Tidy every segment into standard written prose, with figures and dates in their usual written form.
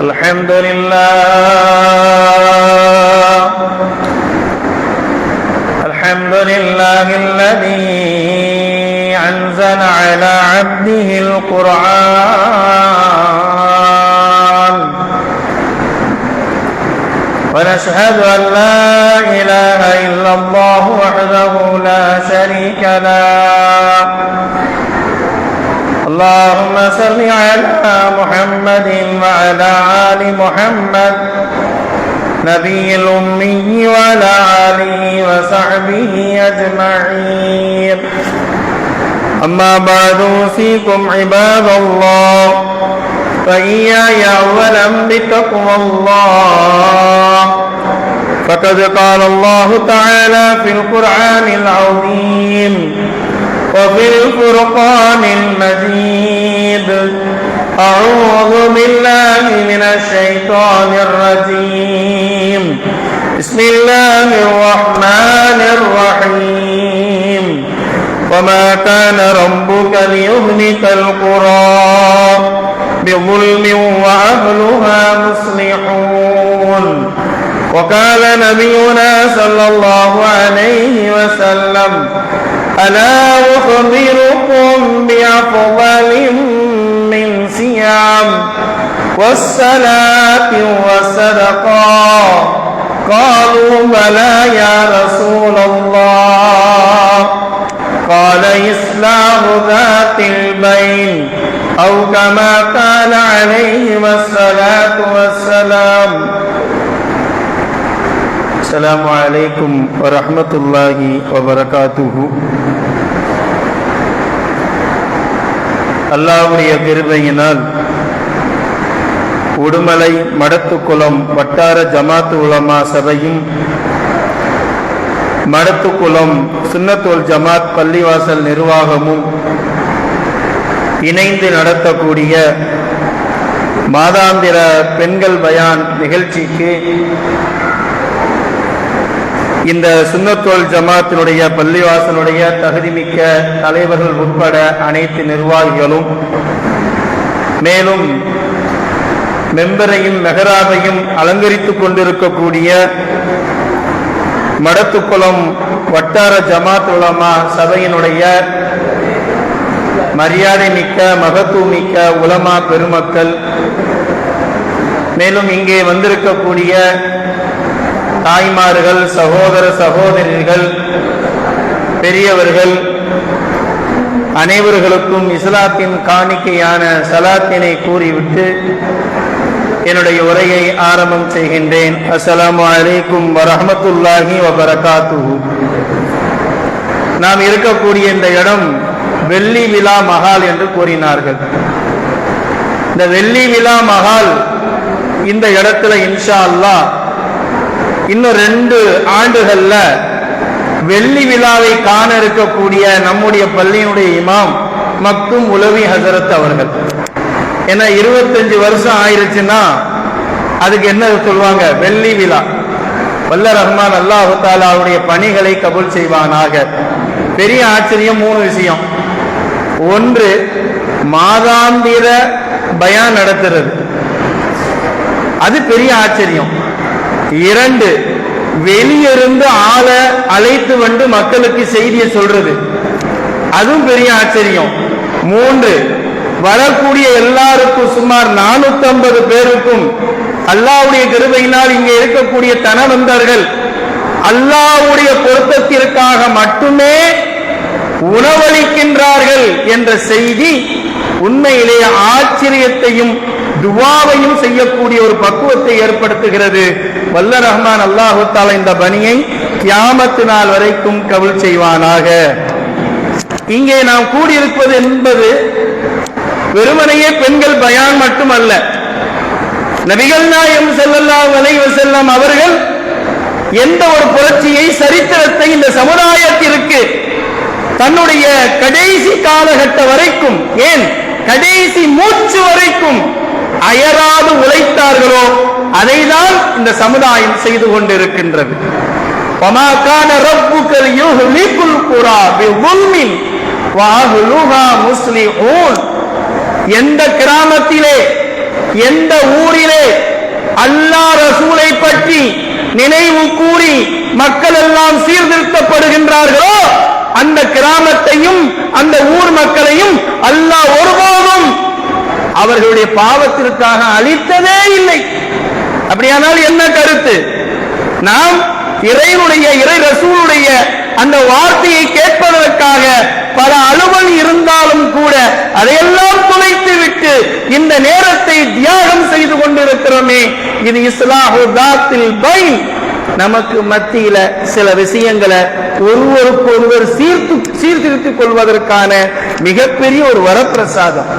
الحمد لله الذي أنزل على عبده القرآن ونشهد أن لا إله إلا الله وحده لا شريك له اللهم صل على محمد وعلى آل محمد نبي الأمي وعلى آله وصحبه أجمعين أما بعد أوصيكم عباد الله فإياي أولا بتقوى الله فقد قال الله تعالى في القرآن العظيم وفي الفرقان المجيد أعوذ بالله من الشيطان الرجيم بسم الله الرحمن الرحيم وما كان ربك ليهلك القرى بظلم وأهلها مصلحون وقال نبينا صلى الله عليه وسلم ألا أخبركم بأفضل من صيام والصلاة والصدقة قالوا بلى يا رسول الله قال إصلاح ذات البين أو كما قال عليه الصلاة والسلام السلام عليكم ورحمة الله وبركاته. அல்லாஹ்வுடைய கிருபையினால் உடுமலை மடத்துக்குளம் வட்டார ஜமாத் உலமா சபையும் மடத்துக்குளம் சுன்னத்துல் ஜமாத் பள்ளிவாசல் நிர்வாகமும் இணைந்து நடத்தக்கூடிய மாதாந்திர பெண்கள் பயான் நிகழ்ச்சிக்கு இந்த சுன்னத்துல் ஜமாத்தினுடைய பள்ளிவாசலுடைய தகுதிமிக்க தலைவர்கள் உட்பட அனைத்து நிர்வாகிகளும் மேலும் மெம்பரையும் மெஹராபையும் அலங்கரித்துக் கொண்டிருக்கக்கூடிய மடத்துக்குளம் வட்டார ஜமாத் உலமா சபையினுடைய மரியாதை மிக்க மகத்துவமிக்க உலமா பெருமக்கள், மேலும் இங்கே வந்திருக்கக்கூடிய தாய்மார்கள், சகோதர சகோதரிகள், பெரியவர்கள் அனைவர்களுக்கும் இஸ்லாத்தின் காணிக்கையான சலாத்தினை கூறிவிட்டு என்னுடைய உரையை ஆரம்பம் செய்கின்றேன். அஸ்ஸலாமு அலைக்கும் வரஹ்மத்துல்லாஹி வபரகாத்துஹு. நாம் இருக்கக்கூடிய இந்த இடம் வெள்ளி விழா மஹால் என்று கூறினார்கள். இந்த வெள்ளி விழா மஹால் இந்த இடத்துல இன்ஷா அல்லாஹ் இன்னும் 2 ஆண்டுகள்ல வெள்ளி விழாவை காண இருக்கக்கூடிய நம்முடைய பள்ளியினுடைய இமாம் மக்தும் உலவி ஹசரத் அவர்கள். ஏன்னா 25 வருஷம் ஆயிருச்சுன்னா அதுக்கு என்ன சொல்லுவாங்க? வெள்ளி விழா. வல்ல ரஹ்மான் அல்லாஹு தஆலாவுடைய பணிகளை கபூல் செய்வானாக. பெரிய ஆச்சரியம் 3 விஷயம். 1, மாதாந்திர பயான் நடத்துறது, அது பெரிய ஆச்சரியம். 2, வெளியிருந்து ஆளை அழைத்து வந்து மக்களுக்கு செய்தியை சொல்றது, அதுவும் பெரிய ஆச்சரியம். 3, வரக்கூடிய எல்லாருக்கும் சுமார் 450 பேருக்கும் அல்லாஹ்வுடைய கிருபையினால் இங்கே இருக்கக்கூடிய தனவந்தர்கள் அல்லாஹ்வுடைய பொருத்தத்திற்காக மட்டுமே உணவளிக்கின்றார்கள் என்ற செய்தி உண்மையிலேயே ஆச்சரியத்தையும் துவாவையும் செய்யக்கூடிய ஒரு பக்குவத்தை ஏற்படுத்துகிறது. வல்ல ரஹ்மான் அல்லாஹு தஆலா இந்த பணியை கியாமத்து நாள் வரைக்கும் கபூல் செய்வானாக. இங்கே நாம் கூடியிருப்பது என்பது வெறுமனையே பெண்கள் பயான் மட்டுமல்ல. நபிகள் நாயகம் ஸல்லல்லாஹு அலைஹி வஸல்லம் அவர்கள் எந்த ஒரு புரட்சியை, சரித்திரத்தை இந்த சமுதாயத்திற்கு தன்னுடைய கடைசி காலகட்ட வரைக்கும், ஏன் கடைசி மூச்சு வரைக்கும் அயராது உழைத்தார்களோ அதைதான் இந்த சமுதாயம் செய்து கொண்டிருக்கின்றது. وَمَا كَانَ رَبُّكَ لِيُهْلِكَ الْقُرَى بِظُلْمٍ وَأَهْلُهَا مُصْلِحُونَ. எந்த கிராமத்திலே எந்த ஊரிலே அல்லாஹ் ரசூலை பற்றி நினைவு கூறி மக்கள் எல்லாம் சீர்திருத்தப்படுகின்றார்களோ அந்த கிராமத்தையும் அந்த ஊர் மக்களையும் அல்லாஹ் ஒருபோதும் அவர்களுடைய பாவத்திற்காக அழித்ததே இல்லை. அப்படியானால் என்ன கருத்து? நாம் இறை ரசூலுடைய அந்த வார்த்தையை கேட்பதற்காக பல அலுவல் இருந்தாலும் கூட அதையெல்லாம் துளைத்து விட்டு இந்த நேரத்தை தியாகம் செய்து கொண்டிருக்கிறோமே, இது இஸ்லாஹு தாத்தில் பைன். நமக்கு மத்தியில சில விஷயங்களை ஒருவருக்கொருவர் சீர்திருத்திக் கொள்வதற்கான மிகப்பெரிய ஒரு வரப்பிரசாதம்.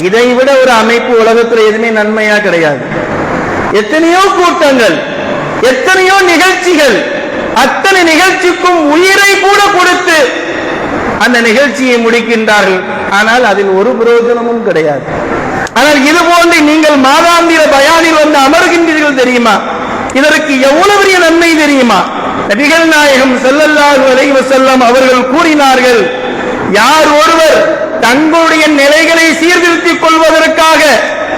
இதை விட ஒரு அமைப்பு உலகத்தில் எதுவுமே நன்மையா கிடையாது. எத்தனையோ கூட்டங்கள், எத்தனையோ நிகழ்ச்சிகள், அத்தனை நிகழ்ச்சிக்கும் உயிரை கூட கொடுத்து அந்த நிகழ்ச்சியை முடிக்கின்றார்கள். ஆனால் அதில் ஒரு பிரயோஜனமும் கிடையாது. ஆனால் இது போன்று நீங்கள் மாதாந்திர பயானில் வந்து அமர்கின்றீர்கள் தெரியுமா? இதற்கு எவ்வளவு பெரிய நன்மை தெரியுமா? நபிகள் நாயகம் ஸல்லல்லாஹு அலைஹி வஸல்லம் அவர்கள் கூறினார்கள், யார் ஒருவர் தங்களுடைய நிலைகளை சீர்திருத்திக் கொள்வதற்காக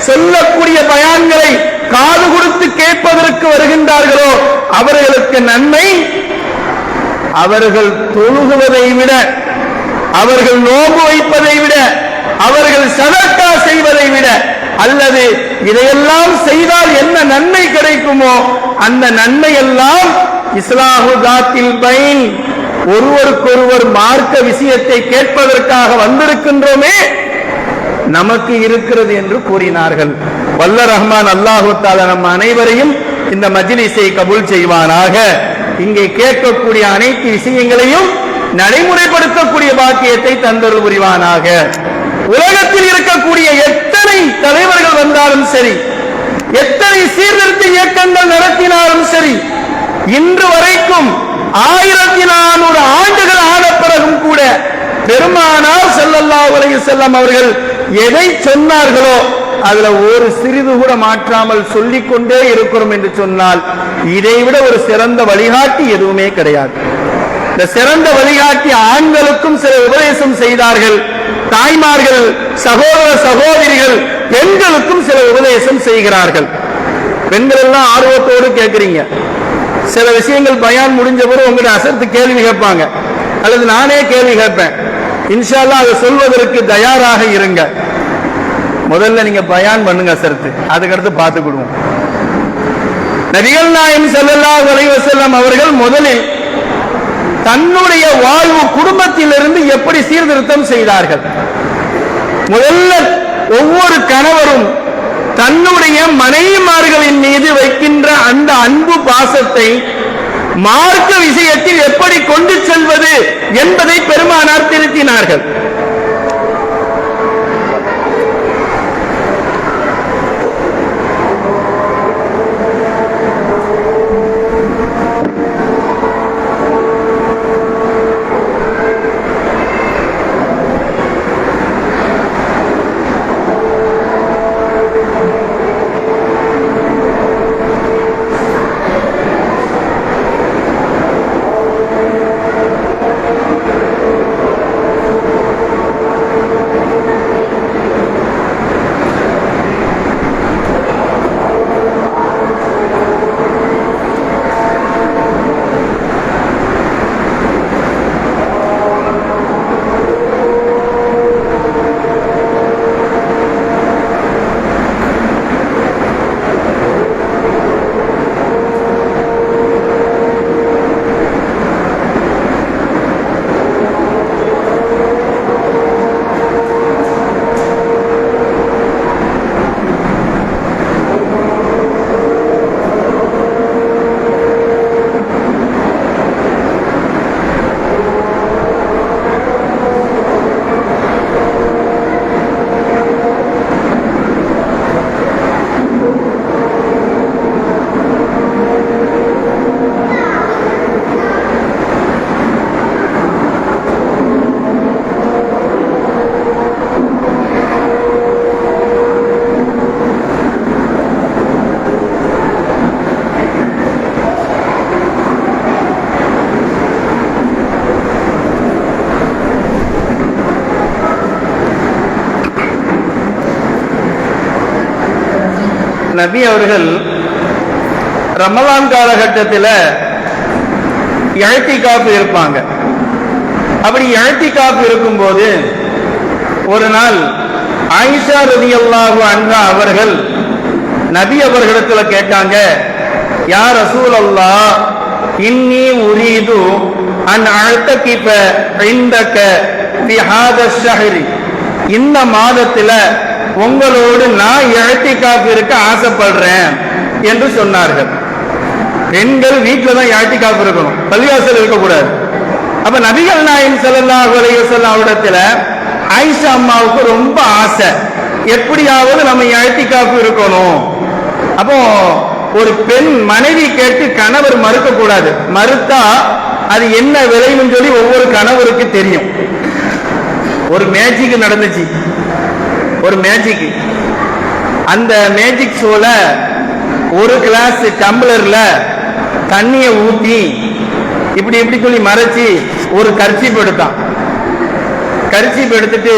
சொல்லக்கூடிய பயான்களை காது கொடுத்து கேட்பதற்கு வருகின்றார்களோ அவர்களுக்கு நன்மை அவர்கள் தொழுகுவதை விட, அவர்கள் நோன்பு வைப்பதை விட, அவர்கள் சதக்கா செய்வதை விட, அல்லது இதையெல்லாம் செய்தால் என்ன நன்மை கிடைக்குமோ அந்த நன்மை எல்லாம் இஸ்லாஹு தாத்தில் பைன், ஒருவருக்கொருவர் மார்க்க விஷயத்தை கேட்பதற்காக வந்திருக்கின்றோமே நமக்கு இருக்கிறது என்று கூறினார்கள். வல்ல ரஹ்மான் அல்லாஹு தஆலா நம் அனைவரையும் இந்த மஜ்லிஸை கபூல் செய்வானாக. இங்கே கேட்கக்கூடிய அனைத்து விஷயங்களையும் நடைமுறைப்படுத்தக்கூடிய பாக்கியத்தை தந்தருள் புரிவானாக. உலகத்தில் இருக்கக்கூடிய எத்தனை தலைவர்கள் வந்தாலும் சரி, எத்தனை சீர்திருத்த இயக்கங்கள் நடத்தினாலும் சரி, இன்று வரைக்கும் 1400 ஆண்டுகள் ஆன பிறகும் கூட பெருமானார் ஸல்லல்லாஹு அலைஹி வஸல்லம் அவர்கள் எதை சொன்னார்களோ அதுல ஒரு சிறிது கூட மாற்றாமல் சொல்லிக் கொண்டே இருக்கிறோம் என்று சொன்னால் இதைவிட ஒரு சிறந்த வழிகாட்டி எதுவுமே கிடையாது. இந்த சிறந்த வழிகாட்டி ஆண்களுக்கும் சில உபதேசம் செய்தார்கள், தாய்மார்கள், சகோதர சகோதரிகள், பெண்களுக்கும் சில உபதேசம் செய்கிறார்கள். பெண்கள் எல்லாம் ஆர்வத்தோடு கேட்கிறீங்க. சில விஷயங்கள் பயான் முடிஞ்ச பிறகு உங்கள்கிட்ட அசர்த்து கேள்வி கேட்பாங்க, அல்லது நானே கேள்வி கேட்பேன். இன்ஷா அல்லாஹ் அதை சொல்வதற்கு தயாராக இருங்க. முதல்ல நீங்க பயான் பண்ணுங்க அசர்த்து, அதுக்கடுத்து பார்த்துக்கிடுவோம். நபிகள் நாயகம் ஸல்லல்லாஹு அலைஹி வஸல்லம் அவர்கள் முதலில் தன்னுடைய வாழ்வு குடும்பத்திலிருந்து எப்படி சீர்திருத்தம் செய்தார்கள். முதல்ல ஒவ்வொரு கணவரும் தன்னுடைய மனைவிமார்களின் மீது வைக்கின்ற அந்த அன்பு பாசத்தை மார்க்க விஷயத்தில் எப்படி கொண்டு செல்வது என்பதை பெருமானார் திருத்தினார்கள். நபி அவர்கள் ரமலான் காலகட்டத்தில் இஅ்திகாஃப் இருப்பாங்க. அப்படி இஅ்திகாஃப் இருக்கும்போது ஒரு நாள் ஆயிஷா ரலியல்லாஹு அன்ஹா அவர்கள் நபி அவர்களிடத்துல கேட்டாங்க, யா ரசூலல்லாஹ் இன்னி உரீது அன் அஅ்தகிஃப இன்தக ஃபி ஹாதா ஷஹ்ரி, இந்த மாதத்துல உங்களோடு நான் இஅ்திகாஃப் இருக்க ஆசைப்படுறேன் என்று சொன்னார்கள். பெண்கள் வீட்டில் தான் இஅ்திகாஃப் இருக்கணும், பள்ளிவாசல் இருக்கக்கூடாது. அப்ப நபிகள் நாயகம் ஸல்லல்லாஹு அலைஹி வஸல்லம் அவரிடத்துல ஆயிஷா அம்மாவுக்கு ரொம்ப ஆசை, எப்படியாவது நம்ம இஅ்திகாஃப் இருக்கணும். அப்போ ஒரு பெண் மனைவி கேட்டு கணவர் மறுக்க கூடாது, மறுத்தா அது என்ன விளைவுன்னு சொல்லி ஒவ்வொரு கணவருக்கு தெரியும். ஒரு மேஜிக் நடந்துச்சு, ஒரு மேஜிக். அந்த மேஜிக் ஷோல ஒரு கிளாஸ் டம்ளர்ல தண்ணிய ஊத்தி இப்படி இப்படி சொல்லி மறைச்சி ஒரு கர்ச்சீப் எடுத்தான். கர்ச்சீப் எடுத்துட்டு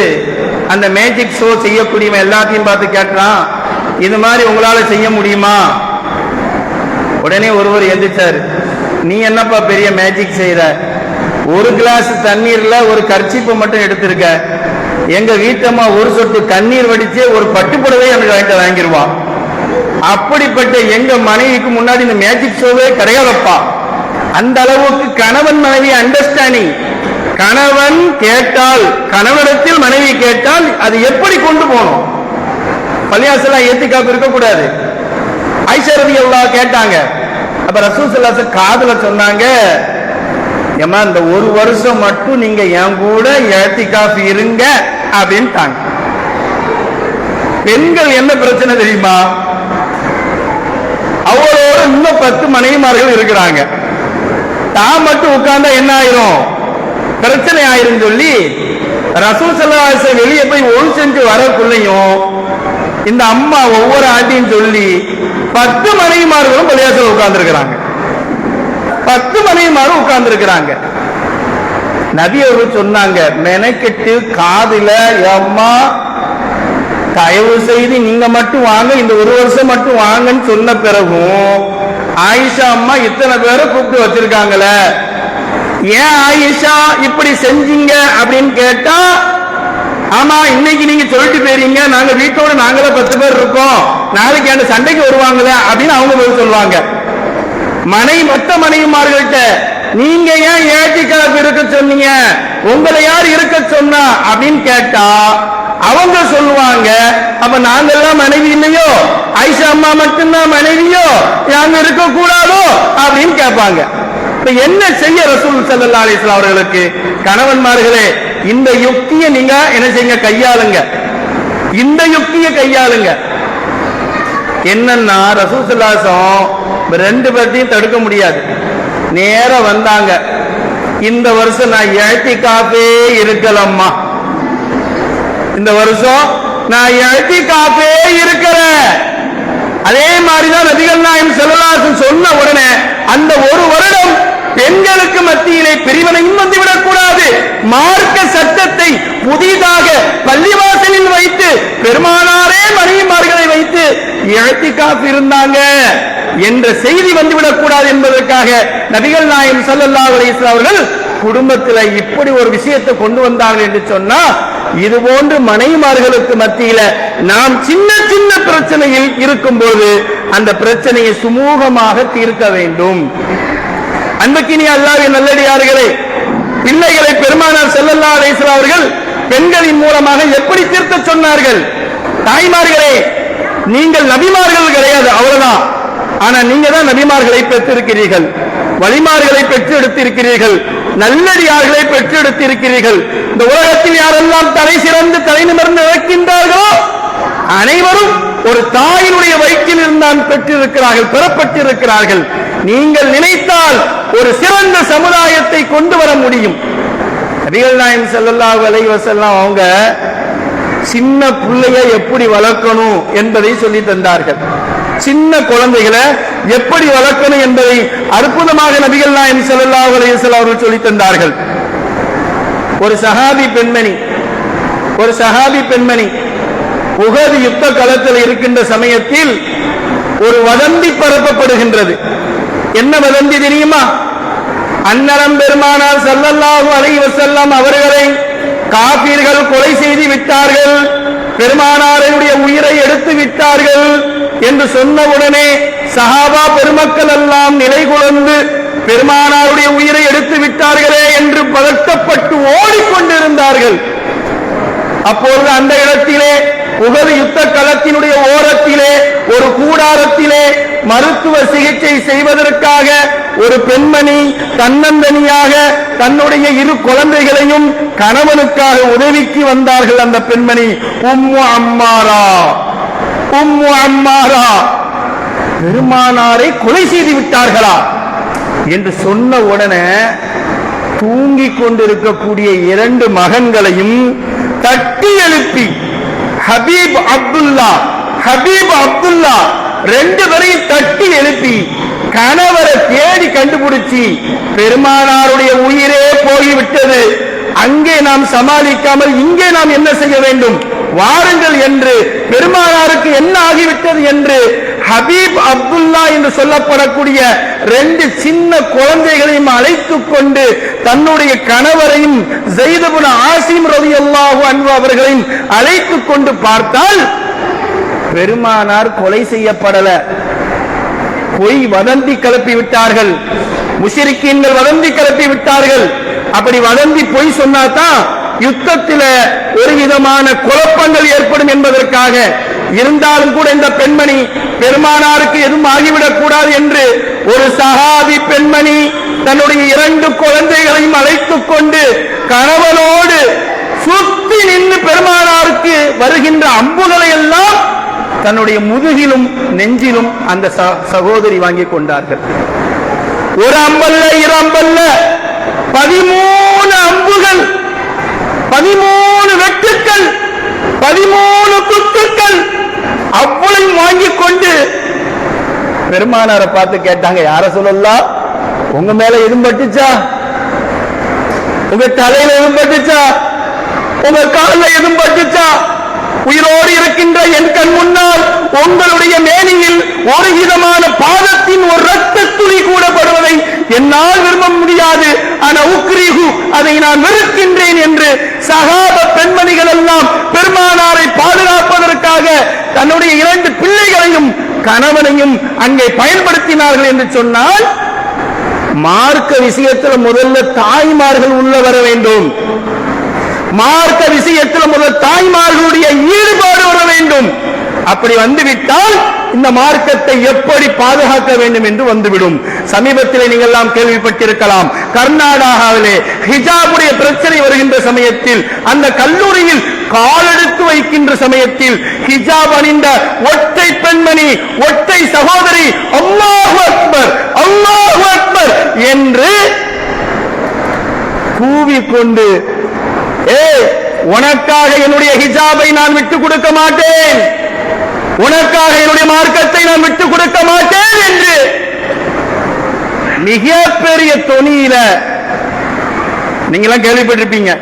அந்த மேஜிக் ஷோ செய்யக்கூடியவன் எல்லாத்தையும் பார்த்து கேட்கிறான், இது மாதிரி உங்களால செய்ய முடியுமா? உடனே ஒருவர் எந்திரிச்சாரு, நீ என்னப்பா பெரிய மேஜிக் செய்யற, ஒரு கிளாஸ் தண்ணீர்ல ஒரு கர்ச்சீப்பை மட்டும் எடுத்திருக்க, எங்க வீட்டம்மா ஒரு சொட்டு கண்ணீர் வடிச்சு ஒரு பட்டுப்புடவை எனக்கு வாங்கிடுவான். அப்படிப்பட்ட எங்க மனைவிக்கு முன்னாடி இந்த மேஜிக் ஷோவே கிடையாதப்பா. அந்த அளவுக்கு கணவன் மனைவி அண்டர்ஸ்டாண்டிங். கணவன் கேட்டால், கணவனிடத்தில் மனைவி கேட்டால் அது எப்படி கொண்டு போகணும். பள்ளிவாசலாம் இஅ்திகாஃப் இருக்கக்கூடாது. ஆயிஷா ரலியல்லாஹு கேட்டாங்க. அப்ப ரசூல் ஸல்லல்லாஹு அலைஹி வஸல்லம் காதுல சொன்னாங்க, ஏமா இந்த ஒரு வருஷம் மட்டும் நீங்க என் கூட இஅ்திகாஃப் இருங்க அப்படின்ட்டாங்க. பெண்கள் என்ன பிரச்சனை தெரியுமா, அவளோட இன்னும் 10 மனைவிமார்கள் இருக்கிறாங்க, தான் மட்டும் உட்கார்ந்தா என்ன ஆயிரும், பிரச்சனை ஆயிரும் சொல்லி ரசூல் ஸல்லல்லாஹு அலைஹி வஸல்லம் வெளியே போய் ஒழு செஞ்சு வரக்குள்ளையும் இந்த அம்மா ஒவ்வொரு ஆண்டியும் சொல்லி 10 மனைவிமார்களும் பள்ளிவாசல்ல உட்கார்ந்து இருக்கிறாங்க. 10 மனைவிமாரும் உட்கார்ந்து இருக்கிறாங்க. நபி அவர்கள் சொன்னாங்க, மெனக்கெட்டு காதுல, அம்மா தயவு செய்து நீங்க மட்டும் வாங்க, இந்த ஒரு வருஷம் மட்டும் வாங்கன்னு சொன்ன பிறகும் ஆயிஷா அம்மா இத்தனை பேரை கூப்பிட்டு வச்சிருக்காங்களே, ஏன் ஆயிஷா இப்படி செஞ்சீங்க அப்படின்னு கேட்டா, ஆமா இன்னைக்கு நீங்க சொல்லிட்டு போறீங்க, நாங்க வீட்டோட நாங்களே 10 பேர் இருக்கோம், நாளைக்கு அந்த சண்டைக்கு வருவாங்களே அப்படின்னு அவங்க பதில் சொல்லுவாங்க. மற்ற மனைவிமார்கள்ட்ட நீங்க ஏன் இஅ்திகாஃப் இருக்க சொன்னீங்க, உங்களை யார் இருக்க சொன்னா அப்படின்னு கேட்டா அவங்க சொல்லுவாங்க, அப்ப நாங்கெல்லாம் மனைவி இல்லையோ, ஆயிஷா அம்மா மட்டும்தான் மனைவியோ, நாங்க இருக்க கூடாதோ அப்படின்னு கேட்பாங்க. இப்ப என்ன செய்ய ரசூல் ஸல்லல்லாஹு அலைஹி வஸல்லம் அவர்களுக்கு, கணவன்மார்களே இந்த யுக்தியை நீங்க என்ன செய்யுங்க, கையாளுங்க, இந்த யுக்தியை கையாளுங்க. என்னன்னா ரசூல் ஸல்லல்லாஹு அலைஹி வஸல்லம் 2 பேர்த்தையும் தடுக்க முடியாது. நேரா வந்தாங்க, இந்த வருஷம் நான் இஅ்திகாஃபே இருக்கலம்மா, இந்த வருஷம் நான் இஅ்திகாஃபே இருக்கிறேன். அதே மாதிரிதான் நபிகள் நாயகம் ஸல்லல்லாஹு அலைஹி வஸல்லம் சொன்ன உடனே அந்த ஒரு வருடம் பெண்களுக்கு மத்தியிலே பிரிவினையும் வந்துவிடக் கூடாது, மார்க்க சட்டத்தை புதிதாக பள்ளிவாசலில் வைத்து பெருமானாரே மனைவிமார்களை வைத்து இஅ்திகாஃப் இருந்தாங்க என்ற செய்தி வந்துவிடக் கூடாது என்பதற்காக நபிகள் நாயகம் ஸல்லல்லாஹு அலைஹி வஸல்லம் அவர்கள் குடும்பத்தில் இப்படி ஒரு விஷயத்தை கொண்டு வந்தார்கள் என்று சொன்னா, இது போன்று மனைவிமார்களுக்கு மத்தியில நாம் சின்ன சின்ன பிரச்சனையில் இருக்கும்போது அந்த பிரச்சனையை சுமூகமாக தீர்க்க வேண்டும். அன்புக்கினிய அல்லாஹ்வின் நல்லடியார்களே, பிள்ளைகளை பெருமானார் ஸல்லல்லாஹு அலைஹி வஸல்லம் அவர்கள் பெண்களின் மூலமாக எப்படி தீர்க்க சொன்னார்கள். தாய்மார்களே, நீங்கள் நபிமார்கள் கிடையாது, அவ்வளவுதான். ஆனா நீங்க தான் நபிமார்களை பெற்றிருக்கிறீர்கள், வலிமார்களை பெற்றெடுத்திருக்கிறீர்கள், நல்லடியார்களை பெற்றெடுத்திருக்கிறீர்கள். இந்த உலகத்தில் யாரெல்லாம் தலை சிறந்து தலை நிமிர்ந்து இறக்கின்றார்களோ அனைவரும் ஒரு தாயினுடைய வயிற்றில் இருந்தான் பெற்றிருக்கிறார்கள், பெறப்பட்டிருக்கிறார்கள். நீங்கள் நினைத்தால் ஒரு சிறந்த சமுதாயத்தை கொண்டு வர முடியும். நபிகள் நாயகம் ஸல்லல்லாஹு அலைஹி வஸல்லம் அவங்க சின்ன பிள்ளைய எப்படி வளர்க்கணும் என்பதை சொல்லி தந்தார்கள். சின்ன குழந்தைகளை எப்படி வளர்க்கணும் என்பதை அற்புதமாக நபிகள் நாயகம் ஸல்லல்லாஹு அலைஹி வஸல்லம் அவர்கள் சொல்லி தந்தார்கள். ஒரு சஹாபி பெண்மணி உஹது யுத்த களத்தில் இருக்கின்ற சமயத்தில் ஒரு வதந்தி பரப்பப்படுகின்றது. என்ன வதந்தி தெரியுமா? அன்னரம் பெருமானார் ஸல்லல்லாஹு அலைஹி வஸல்லம் அவர்களை காபீர்கள் கொலை செய்து விட்டார்கள், பெருமானாருடைய உயிரை எடுத்து விட்டார்கள் என்று சொன்னவுடனே சஹாபா பெருமக்கள் எல்லாம் நிலைகுலந்து பெருமானாருடைய உயிரை எடுத்து விட்டார்களே என்று பதட்டப்பட்டு ஓடிக்கொண்டிருந்தார்கள். அப்பொழுது அந்த இடத்திலே உஹது யுத்த களத்தினுடைய ஓரத்திலே ஒரு கூடாரத்திலே மருத்துவ சிகிச்சை செய்வதற்காக ஒரு பெண்மணி தன்னந்தனியாக தன்னுடைய 2 குழந்தைகளையும் கணவனுக்காக உதவிக்கு வந்தார்கள். அந்த பெண்மணி உம்மு அம்மாரா. உம்மு அம்மாரா பெருமானாரை கொலை செய்து விட்டார்களா என்று சொன்ன உடனே தூங்கிக் கொண்டிருக்கக்கூடிய 2 மகன்களையும் தட்டி எழுப்பி ஹபீப் அப்துல்லா 2 பேரையும் தட்டி எழுப்பி கணவரை தேடி கண்டுபிடிச்சி பெருமானாருடைய உயிரே போய்விட்டது, அங்கே நாம் சமாளிக்காமல் இங்கே நாம் என்ன செய்ய வேண்டும், வாருங்கள் என்று பெருமானாருக்கு என்ன ஆகிவிட்டது என்று ஹபீப் அப்துல்லா என்று சொல்லப்படக்கூடிய 2 சின்ன குழந்தைகளையும் அழைத்துக் கொண்டு தன்னுடைய கணவரையும் ஸைத் இப்னு ஆசிம் ரலியல்லாஹு அன்ஹு அவர்களையும் அழைத்துக் கொண்டு பார்த்தால் பெருமானார் கொலை செய்யப்படல. பொய் வதந்தி கிளப்பி விட்டார்கள், முஷ்ரிக்கீன்கள் வதந்தி கிளப்பி விட்டார்கள். அப்படி வதந்தி பொய் சொன்னாதான் யுத்தத்தில் ஒரு விதமான குழப்பங்கள் ஏற்படும் என்பதற்காக. இருந்தாலும் கூட இந்த பெண்மணி பெருமானாருக்கு எதுவும் ஆகிவிடக் கூடாது என்று ஒரு சஹாபி பெண்மணி தன்னுடைய 2 குழந்தைகளையும் அழைத்துக் கொண்டு கணவனோடு சுத்தி நின்று பெருமானாருக்கு வருகின்ற அம்புகளை எல்லாம் தன்னுடைய முதுகிலும் நெஞ்சிலும் அந்த சகோதரி வாங்கிக் கொண்டார்கள். ஒரு அம்பல்ல 2 அம்பல்ல 13 அம்புகள், 13 வெட்டுக்கள், 13 குத்துக்கள் அவ்வளவு வாங்கிக் கொண்டு பெருமானாரை பார்த்து கேட்டாங்க, யார சொல்லலாம், உங்க மேல எதுவும் பட்டுச்சா, உங்க தலையில எதுவும் பட்டுச்சா, உங்க காலில் எதுவும் பட்டுச்சா, உயிரோடு இருக்கின்ற என் கண் முன்னால் உங்களுடைய மேனியில் ஒரு விதமான பாதத்தின் ஒரு ரத்த துளி கூட படுவதை என்னால் விரும்ப முடியாது, அதை நான் வெறுக்கின்றேன் என்று சஹாப பெண்மணிகள் எல்லாம் பெருமானாரை பாதுகாப்பதற்காக தன்னுடைய 2 பிள்ளைகளையும் கணவனையும் அங்கே பயன்படுத்தினார்கள் என்று சொன்னால், மார்க்க விஷயத்தில் முதல்ல தாய்மார்கள் உள்ள வர வேண்டும். மார்க்க விஷயத்தில் முதல் தாய்மார்களுடைய ஈடுபாடு வர வேண்டும். அப்படி வந்துவிட்டால் இந்த மார்க்கத்தை எப்படி பாதுகாக்க வேண்டும் என்று வந்துவிடும். சமீபத்தில் நீங்கள் எல்லாம் கேள்விப்பட்டிருக்கலாம், கர்நாடகாவிலே ஹிஜாபுடைய பிரச்சனை வருகின்ற சமயத்தில் அந்த கல்லூரியில் காலெடுத்து வைக்கின்ற சமயத்தில் ஹிஜாப் அணிந்த ஒற்றை பெண்மணி, ஒற்றை சகோதரி அல்லாஹு அக்பர் அல்லாஹு அக்பர் என்று கூவிக்கொண்டு, உனக்காக என்னுடைய ஹிஜாபை நான் விட்டுக் கொடுக்க மாட்டேன், உனக்காக என்னுடைய மார்க்கத்தை நான் விட்டுக் கொடுக்க மாட்டேன் என்று மிகப்பெரிய தொனியில நீங்களாம் கேள்விப்பட்டிருப்பீங்க.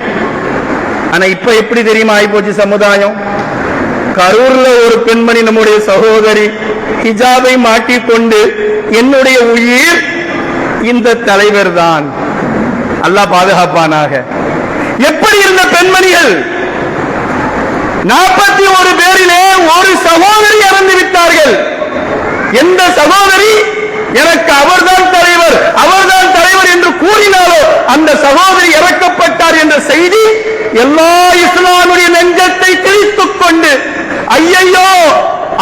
ஆனா இப்ப எப்படி தெரியுமா ஆயிப்போச்சு சமுதாயம். கரூர்ல ஒரு பெண்மணி நம்முடைய சகோதரி ஹிஜாபை மாட்டிக்கொண்டு, என்னுடைய உயிர் இந்த தலைவர் தான், அல்லாஹ் பாதுகாப்பானாக. எப்படி இருந்த பெண்மணிகள், 41 பேரிலே ஒரு சகோதரி இறந்து விட்டார்கள். எந்த சகோதரி எனக்கு அவர்தான் தலைவர் அவர்தான் தலைவர் என்று கூறினாலோ அந்த சகோதரி இறக்கப்பட்டார் என்ற செய்தி எல்லா இஸ்லாமுடைய நெஞ்சத்தை கிழித்துக் கொண்டு, ஐயையோ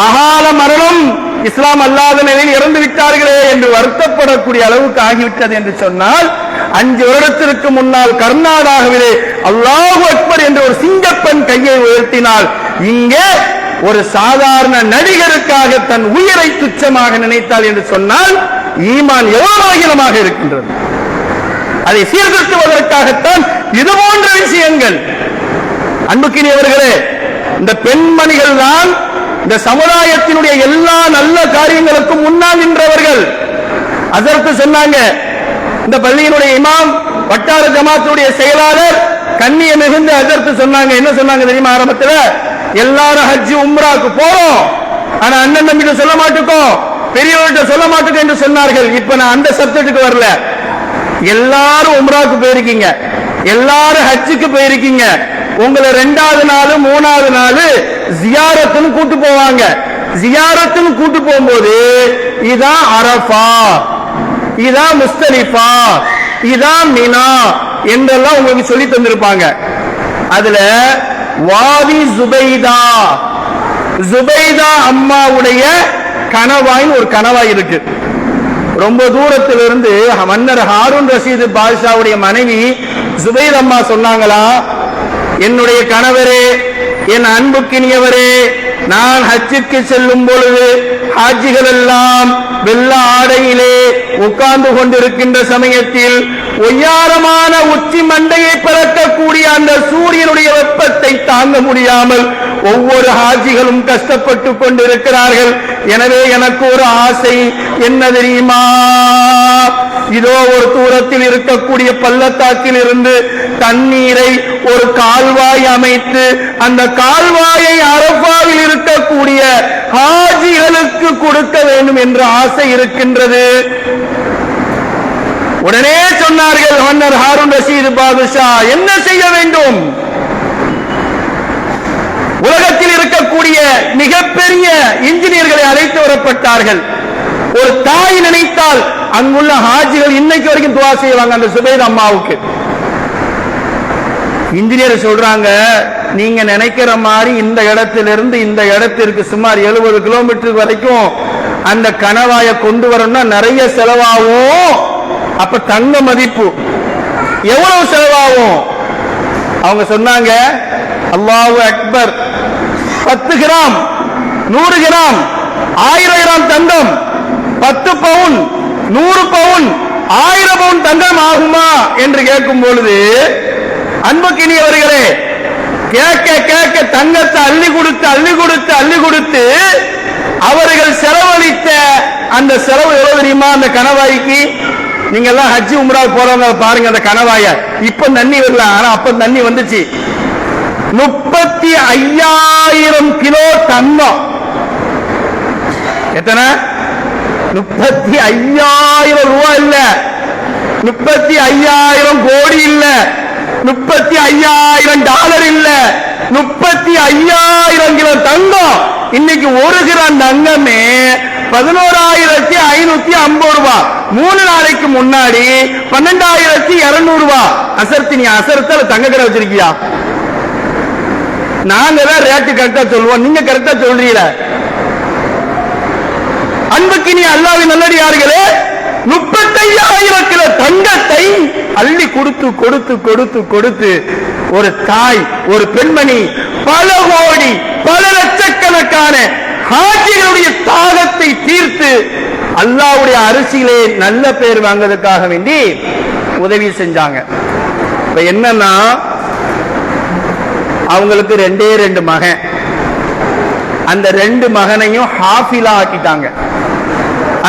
அகால மரணம், இஸ்லாம் அல்லாத நிலையில் இறந்து விட்டார்களே என்று வருத்தப்படக்கூடிய அளவுக்கு ஆகிவிட்டது என்று சொன்னால், 5 வருடத்திற்கு முன்னால் கர்நாடகாவிலே அல்லாஹு அக்பர் என்ற ஒரு சிங்கப்பெண் கையை உயர்த்தினால், இங்கே ஒரு சாதாரண நடிகருக்காக தன் உயிரை துச்சமாக நினைத்தாள் என்று சொன்னால் ஈமான் எவ்வளவு ஆகிலமாக இருக்கின்றது. அதை சீர்திருத்துவதற்காகத்தான் இது போன்ற விஷயங்கள். அன்புக்கினியவர்களே, இந்த பெண்மணிகள் தான் இந்த சமுதாயத்தினுடைய எல்லா நல்ல காரியங்களுக்கும் முன்னால் நின்றவர்கள். அதற்கு சொன்னாங்க, இந்த பள்ளியினுடைய இமாம், வட்டார ஜமாத்துடைய செயலாளர், கண்ணிய மிகுந்த அதற்கு சொன்னாங்க, என்ன சொன்னாங்க தெரியுமா? ஆரம்பத்தில் எல்லாரும் ஹஜ் உம்ராக்கு போறோம், ஆனா அண்ணன் தம்பிட்ட சொல்ல மாட்டுக்கோ, பெரியவர்கிட்ட சொல்ல மாட்டுக்கோ என்று சொன்னார்கள். இப்ப நான் அந்த சப்ஜெக்டுக்கு வரல. எல்லாரும் உம்ராக்கு போயிருக்கீங்க, எல்லாரும் ஹஜ்ஜுக்கு போயிருக்கீங்க. உங்களை 2வது நாள் 3வது நாள் ஜியாரத்துன்னு கூட்டு போவாங்க. ஜியாரத்துன்னு கூட்டு போகும்போது இதான் அரஃபா, இதான் முஸ்தலிஃபா, இதான் மினா என்றெல்லாம் உங்களுக்கு சொல்லி தந்திருப்பாங்க. அதுல வாதி ஜுபைதா, ஜுபைதா அம்மாவுடைய கணவாயின் ஒரு கணவாய் இருக்கு. ரொம்ப தூரத்திலிருந்து மன்னர் ஹாரூன் ரஷீது பாதுஷாவுடைய மனைவி ஜுபைர் அம்மா சொன்னாங்களா, என்னுடைய கணவரே, என் அன்புக்கினியவரே, நான் ஹஜ்ஜுக்கு செல்லும் பொழுது ஹாஜிகள் எல்லாம் வெள்ள ஆடையிலே உட்கார்ந்து கொண்டிருக்கின்ற சமயத்தில் ஒய்யாரமான உச்சி மண்டையை பிறக்கக்கூடிய அந்த சூரியனுடைய வெப்பத்தை தாங்க முடியாமல் ஒவ்வொரு ஹாஜிகளும் கஷ்டப்பட்டு கொண்டிருக்கிறார்கள். எனவே எனக்கு ஒரு ஆசை, என்ன தெரியுமா? இதோ ஒரு தூரத்தில் இருக்கக்கூடிய பள்ளத்தாக்கில் இருந்து தண்ணீரை ஒரு கால்வாய் அமைத்து அந்த கால்வாயை அரஃபாவில் இருக்கக்கூடிய ஹாஜிகளுக்கு கொடுக்க வேண்டும் என்ற ஆசை இருக்கின்றது. உடனே சொன்னார்கள் மன்னர் ஹாரூன் ரஷீது பாதுஷா, என்ன செய்ய வேண்டும்? உலகத்தில் இருக்கக்கூடிய மிகப்பெரிய இன்ஜினியர்களை அழைத்து வரப்பட்டார்கள். ஒரு தாய் நினைத்தால் அங்குள்ள ஹாஜிகள் இன்னைக்கு வரைக்கும் துவா செய்வாங்க அந்த சுபைர் அம்மாவுக்கு. இன்ஜினியர் சொல்றாங்க, நீங்க நினைக்கிற மாதிரி இந்த இடத்திலிருந்து இந்த இடத்திற்கு சுமார் 70 கிலோமீட்டர் வரைக்கும் அந்த கணவாயை கொண்டு வரணும்னா நிறைய செலவாகும். அப்ப தங்க மதிப்பு எவ்வளவு செலவாகும்? அவங்க சொன்னாங்க, அல்லாஹு அக்பர், 10 கிராம், 100 கிராம், 1000 கிராம் தங்கம், 10 பவுன், 100 பவுன், 1000 பவுன் தங்கம் ஆகுமா என்று கேட்கும் பொழுது, அன்புக்கினியவர்களே, கேட்க கேட்க தங்கத்தை அள்ளி கொடுத்து அள்ளி கொடுத்து அள்ளி கொடுத்து அவர்கள் செலவழித்த அந்த செலவு எவ்வளவு தெரியுமா? அந்த கணவாய்க்கு, நீங்க எல்லாம் ஹஜ்ஜி உம்ரா போறவங்க பாருங்க அந்த கணவாய. இப்ப தண்ணி வரல, ஆனா அப்ப தண்ணி வந்துச்சு. 35,000 கிலோ தங்கம். எத்தனை? 35,000 ரூபாய் இல்ல, 35,000 கோடி இல்ல, 35,000 டாலர் இல்ல, 35,000 கிலோ தங்கம். இன்னைக்கு 1 கிராம் தங்கமே 11,550 ரூபாய். 3 நாளைக்கு முன்னாடி 12,200 ரூபாய். அசர்த்தி, நீ அசர்த்தால தங்க கடை வச்சிருக்கியா? நாங்க தான் ரேட்டு கரெக்டா சொல்லுவோம், நீங்க கரெக்டா சொல்றீங்க. அன்புக்கு நீ அல்லாஹ்வின் நல்லடியார்களே, 35,000 கிலோ தங்கத்தை அள்ளி கொடுத்து கொடுத்து கொடுத்து கொடுத்து ஒரு தாய், ஒரு பெண்மணி, பல கோடி பல லட்சக்கணக்கான ஹாஜிகளுடைய தாகத்தை தீர்த்து அல்லாஹ்வுடைய அரிசியிலே நல்ல பேர் வாங்குவதற்காக வேண்டி உதவி செஞ்சாங்க. இப்ப என்னன்னா, அவங்களுக்கு 2 மகன். அந்த 2 மகனையும் ஹாஃபிலா ஆக்கிட்டாங்க.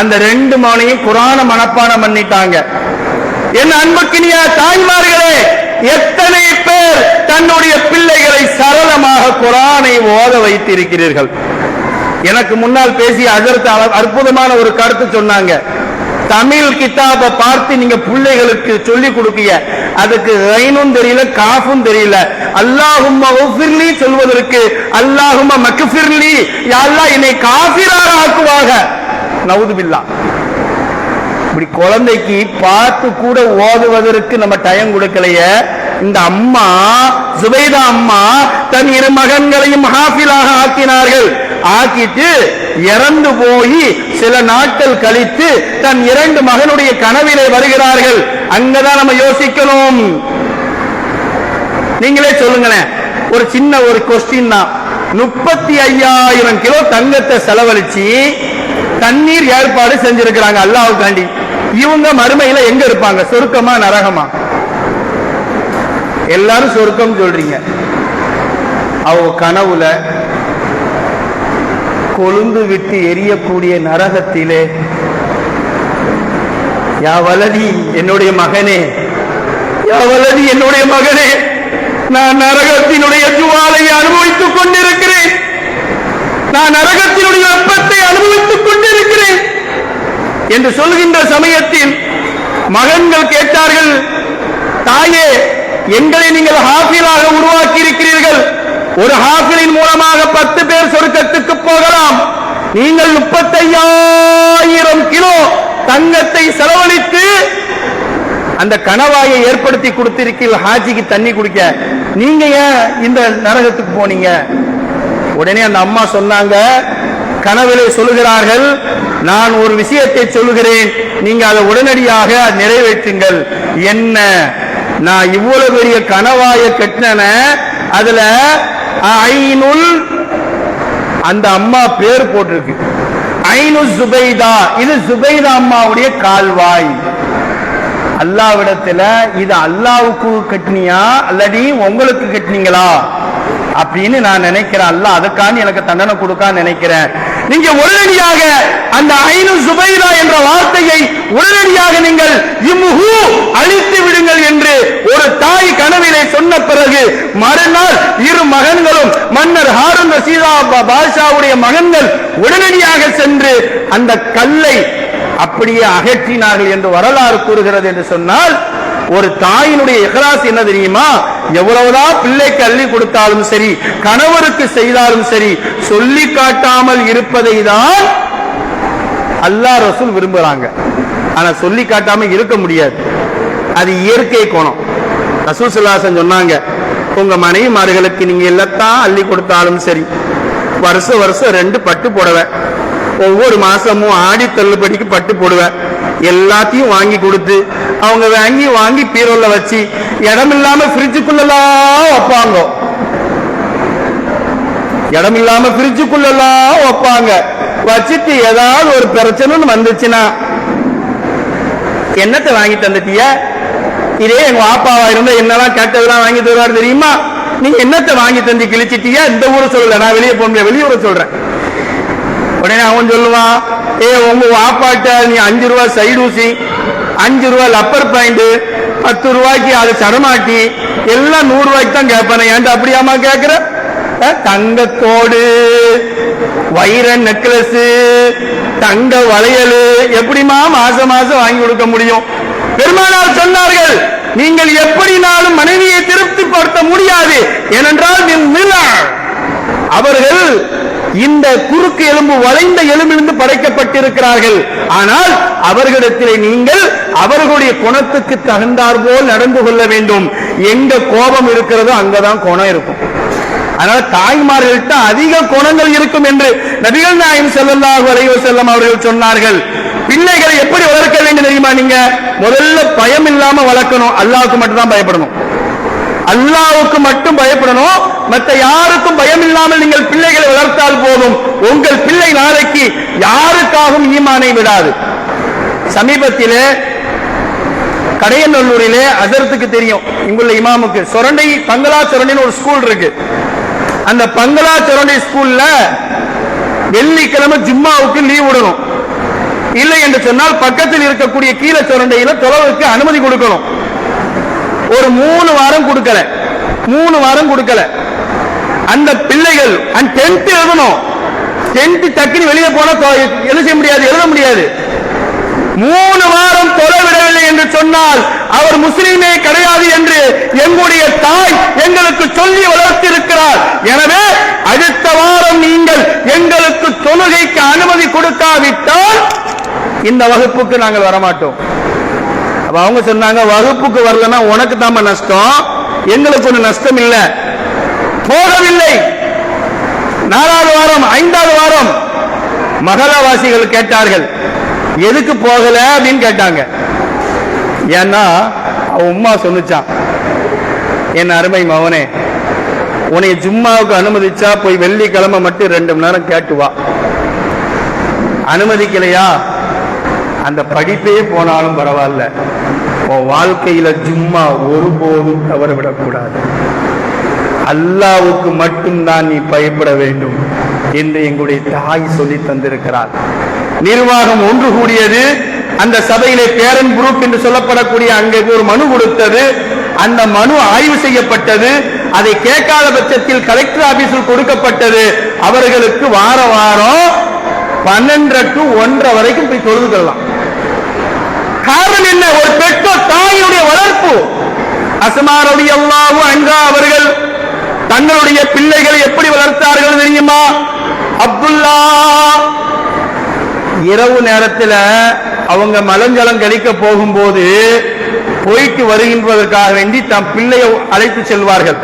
அந்த 2 மகனையும் குர்ஆன மனப்பாடம் பண்ணிட்டாங்க. என் அன்புக்கினிய தாய்மார்களே, எத்தனை பேர் தன்னுடைய பிள்ளைகளை சரளமாக குர்ஆனை ஓத வைத்திருக்கிறீர்கள்? எனக்கு முன்னால் பேசிய ஹஜ்ரத் அற்புதமான ஒரு கருத்து சொன்னாங்க. தமிழ் கிதாபை பார்த்து நீங்க பிள்ளைகளுக்கு சொல்லி கொடுக்கிய, அதுக்கு ரைனும் தெரியல, காஃபும் தெரியல. அல்லாஹும்ம உஃபிர்லி சொல்வதற்கு அல்லாஹும்ம மக்ஃபிர்லி, யா அல்லாஹ் என்னை காஃபிராக ஆக்குவாக. நவுது பில்லாஹ். இப்படி குழந்தைக்கு பார்த்து கூட ஓதுவதற்கு நம்ம டைம் கொடுக்கலையே. இந்த அம்மா சுபைதா அம்மா தன் 2 மகன்களையும் ஹாஃபிலாக ஆக்கினார்கள். ஆக்கிட்டு இறந்து போய் சில நாட்கள் கழித்து தன் 2 மகனுடைய கனவிலே வருகிறார்கள். அங்கதான் நம்ம யோசிக்கணும். நீங்களே சொல்லுங்களேன், ஒரு சின்ன ஒரு கொஸ்டின் தான். 35,000 கிலோ தங்கத்தை செலவழிச்சு தண்ணீர் ஏற்பாடு செஞ்சிருக்கிறாங்க அல்லாஹ்வுக்காண்டி. இவங்க மறுமையில எங்க இருப்பாங்க? சொர்க்கமா நரகமா? எல்லாரும் சொர்க்கம் சொல்றீங்க. அவங்க கனவுல கொழுந்து விட்டு எரியக்கூடிய நரகத்திலே, யா வலதி என்னுடைய மகனே, யா வலதி என்னுடைய மகனே, நான் நரகத்தினுடைய ஜுவாலையை அனுபவித்துக் கொண்டிருக்கிறேன், நான் நரகத்தினுடைய வெப்பத்தை அனுபவித்துக் கொண்டிருக்கிறேன் என்று சொல்கின்ற சமயத்தில் மகன்கள் கேட்டார்கள், தாயே, எங்களை நீங்கள் ஹாஃபிலாக உருவாக்கி இருக்கிறீர்கள், ஒரு ஹாஃபிலின் மூலமாக 10 பேர் சொர்க்கத்துக்கு போகலாம், நீங்கள் 35,000 கிலோ தங்கத்தை செலவழித்து அந்த கணவாயை ஏற்படுத்தி கொடுத்திருக்கீர்கள் ஹாஜிக்கு தண்ணி குடிக்க, நீங்க ஏன் இந்த நரகத்துக்கு போனீங்க? உடனே அந்த அம்மா சொன்னாங்க, கனவிலே சொல்லுகிறார்கள், நான் ஒரு விஷயத்தை சொல்லுகிறேன், நீங்க அதை உடனடியாக நிறைவேற்றுங்கள். என்ன? நான் இவ்வளவு பெரிய கனவாய கட்டின, அதுல ஐனுல், அந்த அம்மா பேர் போட்டிருக்கு, ஐனு ஜுபைதா, இது ஜுபைதா அம்மாவுடைய கால்வாய். அல்லாஹ்விடத்துல இது அல்லாஹ்வுக்கு கட்டினியா அல்லது உங்களுக்கு கட்டினீங்களா அப்படின்னு நான் நினைக்கிறேன். அல்லாஹ் அதுக்காண்டி எனக்கு தண்டனை கொடுக்கான்னு நினைக்கிறேன். நீங்க உடனடியாக அந்த ஐனு ஜுபைதா என்ற வார்த்தையை உடனடியாக நீங்கள் இம்ஹு அழித்து விடுங்கள் என்று ஒரு தாய் கனவிலே சொன்ன பிறகு மறுநாள் இரு மகன்களும் மன்னர் ஹாரூன் ரஷீதா பாஷாவுடைய மகன்கள் உடனடியாக சென்று அந்த கல்லை அப்படியே அகற்றினார்கள் என்று வரலாறு கூறுகிறது. என்று சொன்னால் ஒரு தாயினுடைய இஹ்லாஸ் என்ன தெரியுமா? எவ்வளவுதான் பிள்ளைக்கு அள்ளி கொடுத்தாலும் சரி, கணவருக்கு செய்தாலும் சரி, சொல்லி காட்டாமல் இருப்பதை தான் அல்லாஹ் ரசூல் விரும்புறாங்க. ஆனா சொல்லி காட்டாம இருக்க முடியாது, அது இயற்கை குணம். ரசூல் ஸல்லல்லாஹு அலைஹி வஸல்லம் சொன்னாங்க, உங்க மனைவிமார்களுக்கு நீங்க எல்லாத்தான் அள்ளி கொடுத்தாலும் சரி, வருஷம் 2 பட்டு போடுவேன், ஒவ்வொரு மாசமும் ஆடி தள்ளுபடிக்கு பட்டு போடுவேன், எல்லாத்தையும் வாங்கி கொடுத்து அவங்க வாங்கி பீரோல வச்சு இடமில்லாம ஃப்ரிட்ஜுக்குள்ளலாம் வைப்பாங்க, இடமில்லாம ஃப்ரிட்ஜுக்குள்ளலாம் வைப்பாங்க. வச்சுட்டு ஏதாவது ஒரு பிரச்சனை வந்துச்சுன்னா, என்னத்தை வாங்கி தந்துட்டிய? இதே எங்க வாப்பாவா இருந்தா என்னெல்லாம் கேட்டதெல்லாம் வாங்கி தருவாரு தெரியுமா? நீங்க என்னத்தை வாங்கி தந்து கிழிச்சிட்டிய? இந்த ஊரை சொல்லல, நான் வெளியே போக வெளியூரை சொல்றேன். உடனே அவன் சொல்லுவான், உங்க வாப்பாட்ட நீ 5 ரூபா சைடு ஊசி, 5 ரூபா லப்பர் பாயிண்ட், 10 ரூபாய்க்கு அது சரமாட்டி, எல்லாம் 100 ரூபாய்க்கு தான் கேட்பானே. ஏன்டா அப்படியாமா கேட்கிற? தங்கத்தோடு வைர நெக்லஸ், தங்க வளையல் எப்படிமா மாசம் மாசம் வாங்கி கொடுக்க முடியும்? பெருமானார் சொன்னார்கள், நீங்கள் எப்படினாலும் மனைவியை திருப்திப்படுத்த முடியாது. ஏனென்றால் அவர்கள் இந்த குறுக்கு எலும்பு வளைந்த எலும்பிலிருந்து படைக்கப்பட்டிருக்கிறார்கள். ஆனால் அவர்களிடத்திலே நீங்கள் அவர்களுடைய குணத்துக்கு தகுந்தார் போல் நடந்து கொள்ள வேண்டும். எங்க கோபம் இருக்கிறதோ அங்கதான் குணம் இருக்கும். அதனால தாய்மார்கள்ட்ட அதிக குணங்கள் இருக்கும் என்று நபிகள் நாயகம் ஸல்லல்லாஹு அலைஹி வஸல்லம் அவர்கள் சொன்னார்கள். பிள்ளைகளை எப்படி வளர்க்க வேண்டும் தெரியுமா? நீங்க முதல்ல பயம் இல்லாம வளர்க்கணும். அல்லாஹ்வுக்கு மட்டும் தான் பயப்படணும், அல்லாஹ்வுக்கு மட்டும் பயப்படணும். மற்ற யாருக்கும் பயம் இல்லாமல் நீங்கள் பிள்ளைகளை வளர்த்தால் போதும். உங்கள் பிள்ளை நாளைக்கு யாருக்காகவும் ஈமானை விடாது. சமீபத்திலே கடையநல்லூரிலே அசரத்துக்கு தெரியும், இங்குள்ள இமாமுக்கு, சொரண்டை பங்களா சொரண்டைன்னு ஒரு ஸ்கூல் இருக்கு. அந்த பங்களா சொரண்டை ஸ்கூல்ல வெள்ளிக்கிழமை ஜும்மாவுக்கு லீவ் விடணும். இல்லை என்று சொன்னால் பக்கத்தில் இருக்கக்கூடிய கீழே சொரண்டையில தொலைவுக்கு அனுமதி கொடுக்கணும். ஒரு 3 வாரம் கொடுக்கல, 3 வாரம் கொடுக்கல. அந்த பிள்ளைகள் 10th எழுதணும். 10th டக்குன்னு வெளியே போனா எழுத முடியாது, எழுத முடியாது. 3 வாரம் தொலைவிடவில்லை என்று சொன்னால் அவர் முஸ்லீமே கிடையாது என்று எங்களுடைய தாய் எங்களுக்கு சொல்லி வளர்த்திருக்கிறார். எனவே அடுத்த வாரம் நீங்கள் எங்களுக்கு தொழுகைக்கு அனுமதி கொடுக்காவிட்டால் இந்த வகுப்புக்கு நாங்கள் வரமாட்டோம். அவங்க சொன்னாங்க, வகுப்புக்கு வரலன்னா உனக்கு தான் நஷ்டம், எங்களுக்கு ஒண்ணு நஷ்டம் இல்லை. போகவில்லை. 4வது வாரம் 5வது வாரம் மகளாவாசிகள் கேட்டார்கள், எதுக்கு போகல அப்படின்னு கேட்டாங்க. ஏன்னா உம்மா சொன்னுச்சான், என் அருமை மகனே, உன்னை ஜும்மாவுக்கு அனுமதிச்சா போய் வெள்ளிக்கிழமை மட்டும் 2 மணி நேரம் கேட்டு வா. அனுமதிக்கலையா அந்த படிப்பே போனாலும் பரவாயில்ல, உன் வாழ்க்கையில ஜும்மா ஒருபோதும் தவறவிடக்கூடாது. அல்லாஹ்வுக்கு மட்டும்தான் நீ பயப்பட வேண்டும் என்று எங்களுடைய தாய் சொல்லி தந்திருக்கிறார். நிர்வாகம் ஒன்று கூடியது. அந்த சபையிலே பேரன் குரூப் என்று சொல்லப்படக்கூடிய அங்கே ஒரு மனு கொடுத்தது. அந்த மனு ஆய்வு செய்யப்பட்டது. அதை கேட்காத பட்சத்தில் கலெக்டர் ஆபீஸில் கொடுக்கப்பட்டது. அவர்களுக்கு வார வாரம் 12 to 1:30 வரைக்கும் போய் தொழுதுக்கலாம். காரணம் என்ன? ஒரு பெற்றோர் தாயுடைய வளர்ப்பு. அஸ்மா ரலியல்லாஹு அன்ஹா அவர்கள் தங்களுடைய பிள்ளைகளை எப்படி வளர்த்தார்கள் தெரியுமா? அப்துல்லா இரவு நேரத்தில் அவங்க மலஞ்சலம் கழிக்க போகும்போது போயிட்டு வருகின்றதற்காக வேண்டி தம் பிள்ளையை அழைத்து செல்வார்கள்.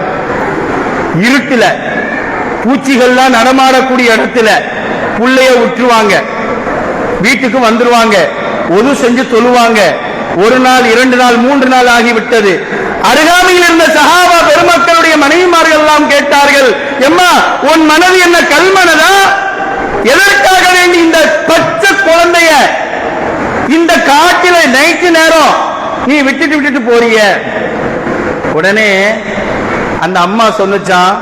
இருட்டுல பூச்சிகள்லாம் நடமாடக்கூடிய இடத்துல பிள்ளைய விட்டுருவாங்க. வீட்டுக்கு வந்துருவாங்க, ஒது செஞ்சு தொழுவாங்க. 1 நாள் 2 நாள் 3 நாள் ஆகிவிட்டது. அருகாமையில் இருந்த சஹாபா பெருமக்களுடைய மனைவிமார்கள் எல்லாம் கேட்டார்கள், எம்மா உன் மனது என்ன கல்மனதா? எதற்காக வேண்டி இந்த பச்சை குழந்தைய இந்த காட்டில நைட்டு நேரம் நீ விட்டுட்டு போறிய? உடனே அந்த அம்மா சொன்னுச்சான்,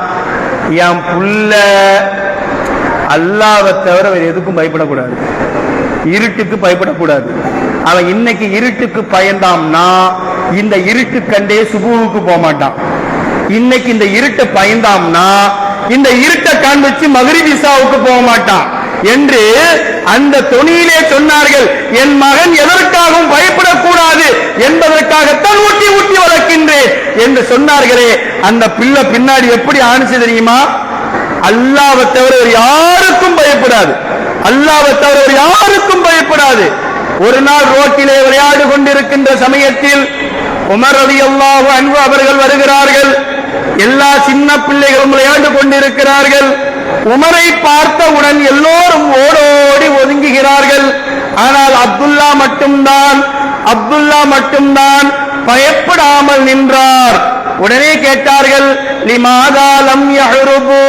என் புள்ள அல்லாஹ்வை தவிர வேற எதுக்கும் பயப்படக்கூடாது, இருட்டுக்கு பயப்படக்கூடாது. அவன் இன்னைக்கு இருட்டுக்கு பயந்தாம்னா இந்த இருட்டு கண்டே சுபுவுக்கு போக மாட்டான். இன்னைக்கு இந்த இருட்டை பயந்தாம்னா இந்த இருட்டை காண்பிச்சு மக்ரிப் இஷாவுக்கு போக மாட்டான் என்று அந்த தொனியிலே சொன்னார்கள். என் மகன் எதற்காகவும் பயப்படக்கூடாது என்பதற்காகத்தான் ஊட்டி ஊட்டி வளர்க்கின்றேன் என்று சொன்னார்களே. அந்த பிள்ளை பின்னாடி எப்படி ஆணுச்சு தெரியுமா? அல்லாஹ்வை தவிர யாருக்கும் பயப்படாது, அல்லாஹ்வை தவிர யாருக்கும் பயப்படாது. ஒரு நாள் ரோட்டிலே விளையாடு கொண்டிருக்கின்ற சமயத்தில் உமர் ரலியல்லாஹு அன்ஹு அவர்கள் வருகிறார்கள். எல்லா சின்ன பிள்ளைகளும் விளையாண்டு கொண்டிருக்கிறார்கள். உமரை பார்த்தவுடன் எல்லோரும் ஓடோடி ஒதுங்குகிறார்கள். ஆனால் அப்துல்லா மட்டும்தான் பயப்படாமல் நின்றார். உடனே கேட்டார்கள், லிமாதா லம் யஹ்ருபு,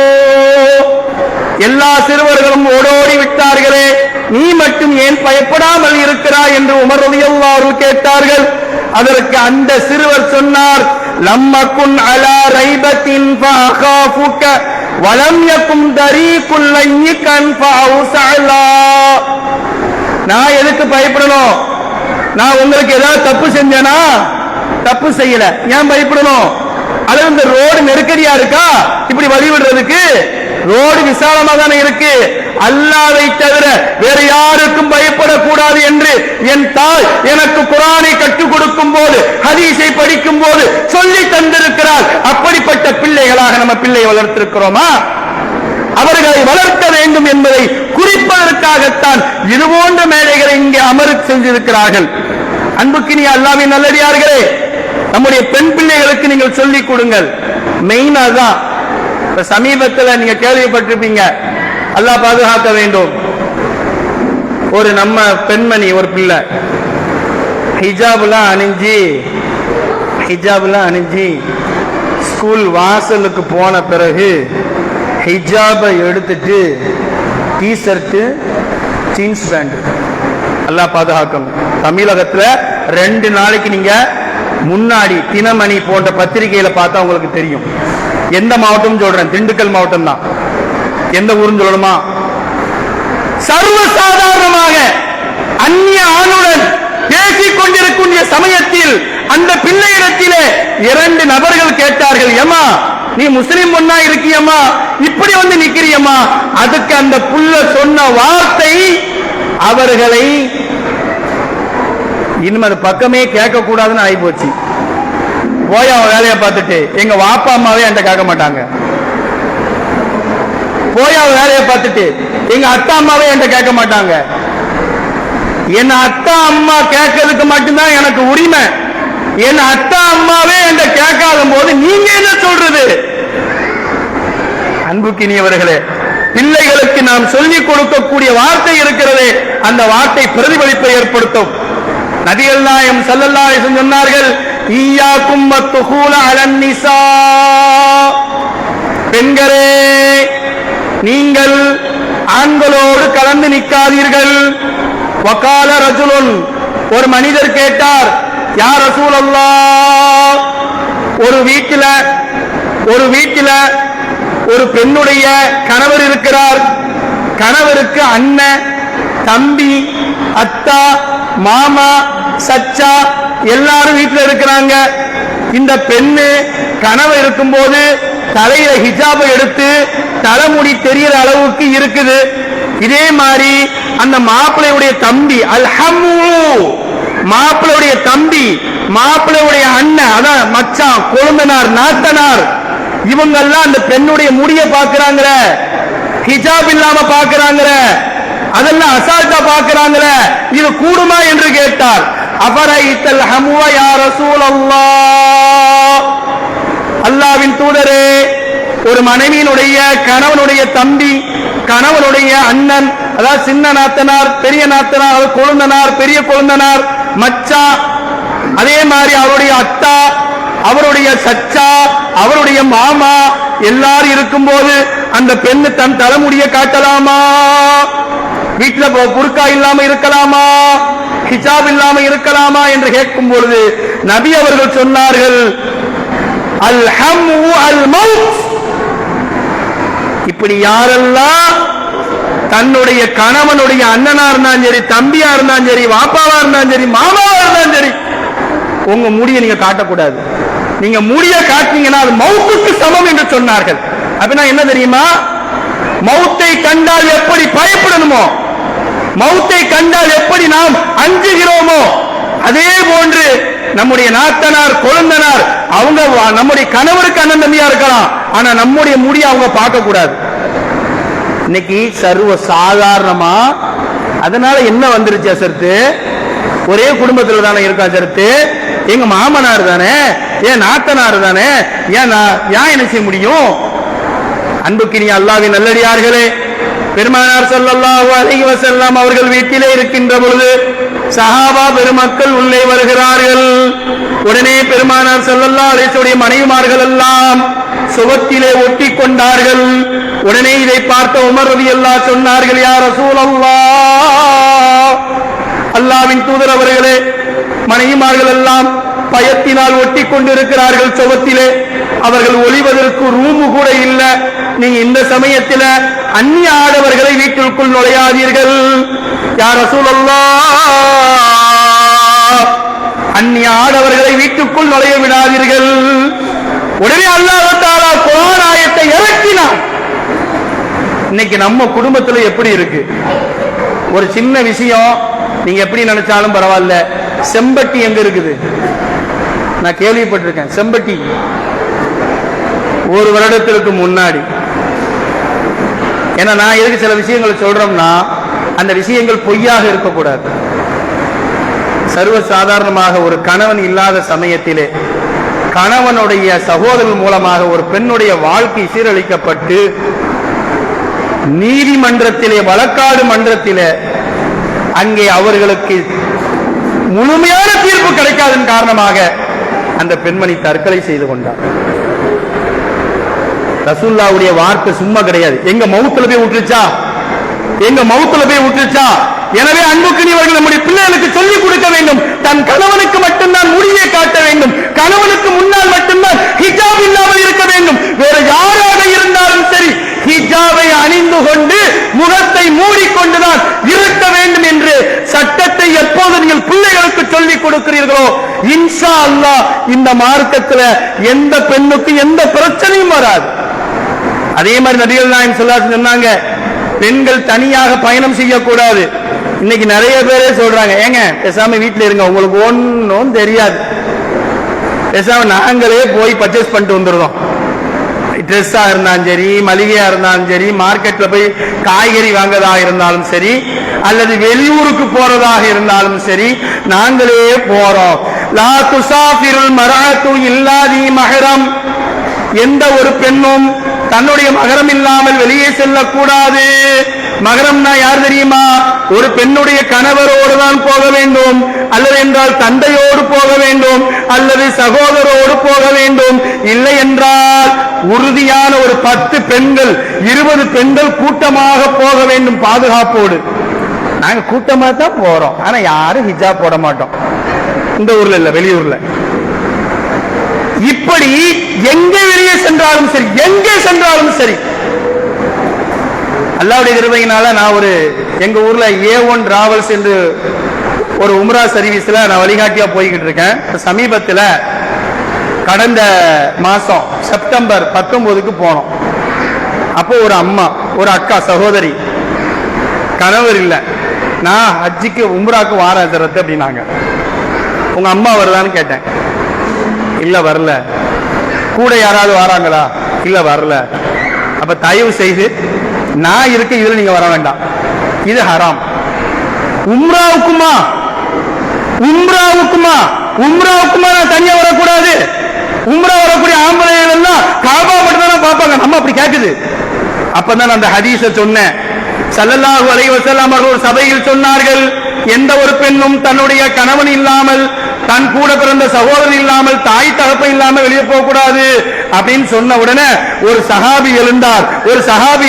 எல்லா சிறுவர்களும் ஓடோடி விட்டார்களே, நீ மட்டும் ஏன் பயப்படாமல் இருக்கிறாய் என்று உமர் ரலியல்லாஹு அன்ஹு கேட்டார்கள். அதற்கு அந்த சிறுவர் சொன்னார், லம்மகுன் அலா ரைபத்தின் ஃபஅகாஃபுக வலம் யகும் தரீகுல் லைக்கன் ஃபஅவுஸஅலா. நான் எதுக்கு பயப்படணும்? நான் உங்களுக்கு ஏதாவது தப்பு செஞ்சேனா? தப்பு செய்யல, ஏன் பயப்படணும்? அல்லது இந்த ரோடு நெருக்கடியா இருக்கா இப்படி வழிவிடுறதுக்கு? ரோடு விசாலமா தானே இருக்கு. அல்லாஹ்வை தவிர வேற யாருக்கும் பயப்படக்கூடாது என்று என் தாய் எனக்கு குர்ஆனை கற்றுக் கொடுக்கும் போது, ஹதீஸை படிக்கும் போது சொல்லி தந்திருக்கிறார். அப்படிப்பட்ட பிள்ளைகளாக நம்ம பிள்ளையை வளர்த்திருக்கிறோமா? அவர்களை வளர்க்க வேண்டும் என்பதை குறிப்பதற்காகத்தான் இது போன்ற மேடைகளை இங்கே அமர செஞ்சிருக்கிறார்கள். அன்புக்கினிய அல்லாஹ்வின் நல்லடியார்களே, நம்முடைய பெண் பிள்ளைகளுக்கு நீங்கள் சொல்லிக் கொடுங்கள். மெயினா தான் சமீபத்தில் நீங்க கேள்விப்பட்டிருப்பீங்க, அல்லாஹ் பாதுகாக்க வேண்டும், ஒரு நம்ம பெண்மணி ஒரு பிள்ளை ஹிஜாபுலாம் அணிஞ்சி ஸ்கூல் வாசலுக்கு போன பிறகு ஹிஜாபை எடுத்துட்டு டி-ஷர்ட் ஜீன்ஸ் பேண்ட். அல்லாஹ் பாதுகாக்கணும். தமிழகத்தில் 2 நாளைக்கு நீங்க முன்னாடி தினமணி போன்ற பத்திரிகையில பார்த்தா உங்களுக்கு தெரியும். எந்த மாவட்டம் சொல்றேன்? திண்டுக்கல் மாவட்டம் தான். எந்த ஊருன்னு சொல்லணுமா? சர்வசாதாரணமாக அந்நிய ஆணுடன் பேசிக் கொண்டிருக்கின்ற சமயத்தில் அந்த பிள்ளையிடத்திலே 2 நபர்கள் கேட்டார்கள், ஏமா நீ முஸ்லிம் பொண்ணா இருக்கியம்மா, இப்படி வந்து நிக்கிறியம்மா? அதுக்கு அந்த புள்ள சொன்ன வார்த்தை அவர்களை இனிமே அது பக்கமே கேட்க கூடாதுன்னு ஆகி போச்சு. போய் அவன் வேலையை பார்த்துட்டு எங்க வாப்பா அம்மாவே என்கிட்ட கேட்க மாட்டாங்க. போய் அவன் வேலையை பார்த்துட்டு எங்க அத்தா அம்மாவே என்கிட்ட கேட்க மாட்டாங்க. என் அத்தா அம்மா கேட்கறதுக்கு மட்டும்தான் எனக்கு உரிமை. என் அத்தா அம்மாவே என்கிட்ட கேட்காத போது நீங்க என்ன சொல்றது? அன்புக்கினியவர்களே, பிள்ளைகளுக்கு நாம் சொல்லிக் கொடுக்கக்கூடிய வார்த்தை இருக்கிறதே, அந்த வார்த்தை பிரதிபலிப்பை ஏற்படுத்தும். நபிகள் நாயகம் ஸல்லல்லாஹு அலைஹி வஸல்லம் சொன்னார்கள், ஈயாக்கும் வத்துகூல அலன் நிஸா, பெண்களே நீங்கள் ஆண்களோடு கலந்து நிற்காதீர்கள். வகால ரஜுலுன், ஒரு மனிதர் கேட்டார், யா ரசூலல்லாஹ், ஒரு வீட்டில ஒரு பெண்ணுடைய கணவர் இருக்கிறார். கணவருக்கு அண்ணன், தம்பி, அத்தா, மாமா, சச்சா எல்லாரும் வீட்டில் இருக்கிறாங்க. இந்த பெண்ணு கனவு இருக்கும்போது தலையில ஹிஜாபை எடுத்து தலைமுடி தெரியற அளவுக்கு இருக்குது. இதே மாதிரி அந்த மாப்பிள்ளையுடைய தம்பி அல்ஹம்மு, மாப்பிள்ளையுடைய தம்பி, மாப்பிள்ளையுடைய அண்ணன், அதான் மச்சான், கொழுந்தனார், நாத்தனார், இவங்க எல்லாம் அந்த பெண்ணுடைய முடிய பாக்குறாங்க, ஹிஜாப் இல்லாம பாக்குறாங்க, அதெல்லாம் அசால்ட்டா பாக்குறாங்க. இது கூடுமா என்று கேட்டார். அபரைத்தல் ஹமுவ யா ரசூலல்லாஹ், அல்லாஹ்வின் தூதரே, ஒரு மனைவியினுடைய கணவனுடைய தம்பி, கணவனுடைய அண்ணன், அதாவது சின்ன நாத்தனார், பெரிய நாத்தனார், கொழுந்தனார், பெரிய கொழுந்தனார், மச்சா, அதே மாதிரி அவருடைய அத்தா, அவருடைய சச்சா, அவருடைய மாமா எல்லாரும் இருக்கும்போது அந்த பெண்ணு தன் தலைமுடிய காட்டலாமா? வீட்டுல புர்கா இல்லாம இருக்கலாமா? ஹிஜாப் இல்லாம இருக்கலாமா என்று கேட்கும் பொழுது நபி அவர்கள் சொன்னார்கள், அல் ஹம்மு அல் மௌத். இப்படி யாரெல்லாம் தன்னுடைய கணவனுடைய அண்ணனா இருந்தாலும் சரி, தம்பியா இருந்தாலும் சரி, வாப்பாவா இருந்தாலும் சரி, மாமாவா இருந்தாலும் சரி, உங்க முடிய நீங்க காட்டக்கூடாது. நீங்க முடிய காட்டினீங்கன்னா அது மௌத்துக்கு சமம் என்று சொன்னார்கள். அப்படின்னா என்ன தெரியுமா? மௌத்தை கண்டால் எப்படி பயப்படணுமோ, மௌத்தை கண்டால் எப்படி நாம் அஞ்சுகிறோமோ, அதே போன்று நம்முடைய நாத்தனார், கொழுந்தனார், அவங்க நம்முடைய கணவருக்கு அண்ணன் தம்பியா இருக்கலாம், ஆனா நம்முடைய முடிய அவங்க பார்க்க கூடாது. இன்னைக்கு சர்வ சாதாரணமா அதனால என்ன வந்துருச்சு அசர்த்து? ஒரே குடும்பத்தில் தானே இருக்கா அசர்த்து, எங்க மாமனார் தானே, ஏன் நாத்தனார் தானே, ஏன் என்ன செய்ய முடியும்? அன்புக்கினிய அல்லாஹ்வின் நல்லடியார்களே, பெருமானார் ஸல்லல்லாஹு அலைஹி வஸல்லம் அவர்கள் வீட்டிலே இருக்கின்ற பொழுது சஹாபா பெருமக்கள் உள்ளே வருகிறார்கள். உடனே பெருமானார் ஸல்லல்லாஹு அலைஹி வஸல்லம் மனைவிமார்கள் எல்லாம் சுவத்திலே ஒட்டி கொண்டார்கள். உடனே இதை பார்த்த உமர் ரலியல்லாஹு சொன்னார்கள், யா ரசூலல்லாஹ், அல்லாஹ்வின் தூதர் அவர்களே, மனைவிமார்கள் எல்லாம் பயத்தினால் ஒட்டி கொண்டிருக்கிறார்கள் சுவத்திலே, அவர்கள் ஒளிவதற்கு ரூமு கூட இல்லை. நீங்க இந்த சமயத்தில் அந்நிய ஆடவர்களை வீட்டிற்குள் நுழையாதீர்கள். யா ரசூலல்லாஹ், அந்நிய ஆடவர்களை வீட்டுக்குள் நுழைய விடாதீர்கள். உடனே அல்லாஹ் தஆலா குர்ஆன் ஆயத்தை இறக்கினார். இன்னைக்கு நம்ம குடும்பத்துல எப்படி இருக்கு? ஒரு சின்ன விஷயம் நீங்க எப்படி நினைச்சாலும் பரவாயில்ல, செம்பட்டி எங்க இருக்குது? நான் கேள்விப்பட்டிருக்கேன் செம்பட்டி. ஒரு வருடத்திற்கு முன்னாடி, ஏன்னா நான் எதுக்கு சில விஷயங்களை சொல்றோம்னா அந்த விஷயங்கள் பொய்யாக இருக்கக்கூடாது. சர்வ சாதாரணமாக ஒரு கணவன் இல்லாத சமயத்திலே கணவனுடைய சகோதரன் மூலமாக ஒரு பெண்ணுடைய வாழ்க்கை சீரழிக்கப்பட்டு நீதிமன்றத்திலே, வழக்காடு மன்றத்திலே அங்கே அவர்களுக்கு முழுமையான தீர்ப்பு கிடைக்காதன் காரணமாக அந்த பெண்மணி தற்கொலை செய்து கொண்டார். ரசூலுல்லாஹ்வுடைய வார்த்தை சும்மா கிடையாது, எங்க மவுத்துல போய் விட்டுருச்சா, எங்க மவுத்துல போய் விட்டுருச்சா. எனவே அன்புக்குரியவர்கள் நம்முடைய பிள்ளைகளுக்கு சொல்லிக் கொடுக்க வேண்டும், தன் கணவனுக்கு மட்டும்தான் முடியை காட்ட வேண்டும், கணவனுக்கு முன்னால் மட்டும்தான் ஹிஜாப் இல்லாமல் இருக்க வேண்டும். வேற யாராக இருந்தாலும் சரி ஹிஜாபை அணிந்து கொண்டு முகத்தை மூடிக்கொண்டுதான் இருக்க வேண்டும் என்று சட்டத்தை எப்போது நீங்கள் பிள்ளைகளுக்கு சொல்லிக் கொடுக்கிறீர்களோ இன்ஷா அல்லாஹ் இந்த மார்க்கத்தில் எந்த பெண்ணுக்கு எந்த பிரச்சனையும் வராது. அதே மாதிரி நபிகள் நாயகம் ஸல்லல்லாஹு அலைஹி வஸல்லம் சொன்னாங்க, பெண்கள் தனியாக பயணம் செய்யக்கூடாது. இன்னைக்கு நிறைய பேரே சொல்றாங்க, ஏங்க பேசாம வீட்டுல இருங்க, உங்களுக்கு ஒன்னும் தெரியாது, பேசாம நாங்களே போய் பர்ச்சேஸ் பண்ணிட்டு வந்துடுறோம். ட்ரெஸ்ஸா இருந்தாலும் சரி, மளிகையா இருந்தாலும் சரி, மார்க்கெட்ல போய் காய்கறி வாங்கறதா இருந்தாலும் சரி, அல்லது வெளியூருக்கு போறதாக இருந்தாலும் சரி, நாங்களே போறோம். லா துசாஃபிருல் மர்அத்து இல்லா தி மஹரம், எந்த ஒரு பெண்ணும் தன்னுடைய மகரம் இல்லாமல் வெளியே செல்லக்கூடாது. மகரம்னா யார் தெரியுமா? ஒரு பெண்ணுடைய கணவரோடு தான் போக வேண்டும், அல்லது என்றால் தந்தையோடு போக வேண்டும், அல்லது சகோதரோடு போக வேண்டும். இல்லை என்றால் உறுதியான ஒரு 10 பெண்கள் 20 பெண்கள் கூட்டமாக போக வேண்டும் பாதுகாப்போடு. நாங்க கூட்டமா தான் போறோம், ஆனா யாரும் ஹிஜாப் போட மாட்டோம். இந்த ஊர்ல இல்ல, வெளியூர்ல. இப்படி எங்கே வெளியே சென்றாலும் சரி, எங்கே சென்றாலும் சரி, அல்லாஹ்வுடைய கிருபையினால நான் ஒரு எங்க ஊர்ல A1 டிராவல்ஸ் என்று ஒரு உம்ரா சர்வீஸ்ல நான் வழிகாட்டியா போய்கிட்டு இருக்கேன். சமீபத்தில் கடந்த மாசம் செப்டம்பர் 19க்கு போனோம். அப்போ ஒரு அம்மா, ஒரு அக்கா, சகோதரி, கணவர் இல்லை, நான் ஹஜ்ஜிக்கு உம்ராக்கு வாரேன் ஹஜ்ரத் அப்படின்னாங்க. உங்க அம்மா வருதான்னு கேட்டேன். இல்ல வரல. கூட யாராவது வராங்களா? இல்ல வரல. அப்ப தயவு செய்து நான் இருக்க இதுல நீங்க வர வேண்டாம், இது ஹராம். உம்ராவுக்குமா நான் தனியா வரக்கூடாது. உம்ரா வரக்கூடிய ஆம்பளைகள் எல்லாம் காபா மட்டும் தான் பார்ப்பாங்க. நம்ம அப்படி கேட்குது. அப்பதான் அந்த ஹதீஸை சொன்னேன். ஸல்லல்லாஹு அலைஹி வஸல்லம் அவர்கள் ஒரு சபையில் சொன்னார்கள், எந்த ஒரு பெண்ணும் தன்னுடைய கணவன் இல்லாமல், தன் கூட பிறந்த சகோதரன் இல்லாமல், தாய் தகப்பன் இல்லாமல் வெளியே போக கூடாது அப்படின்னு சொன்ன உடனே ஒரு சஹாபி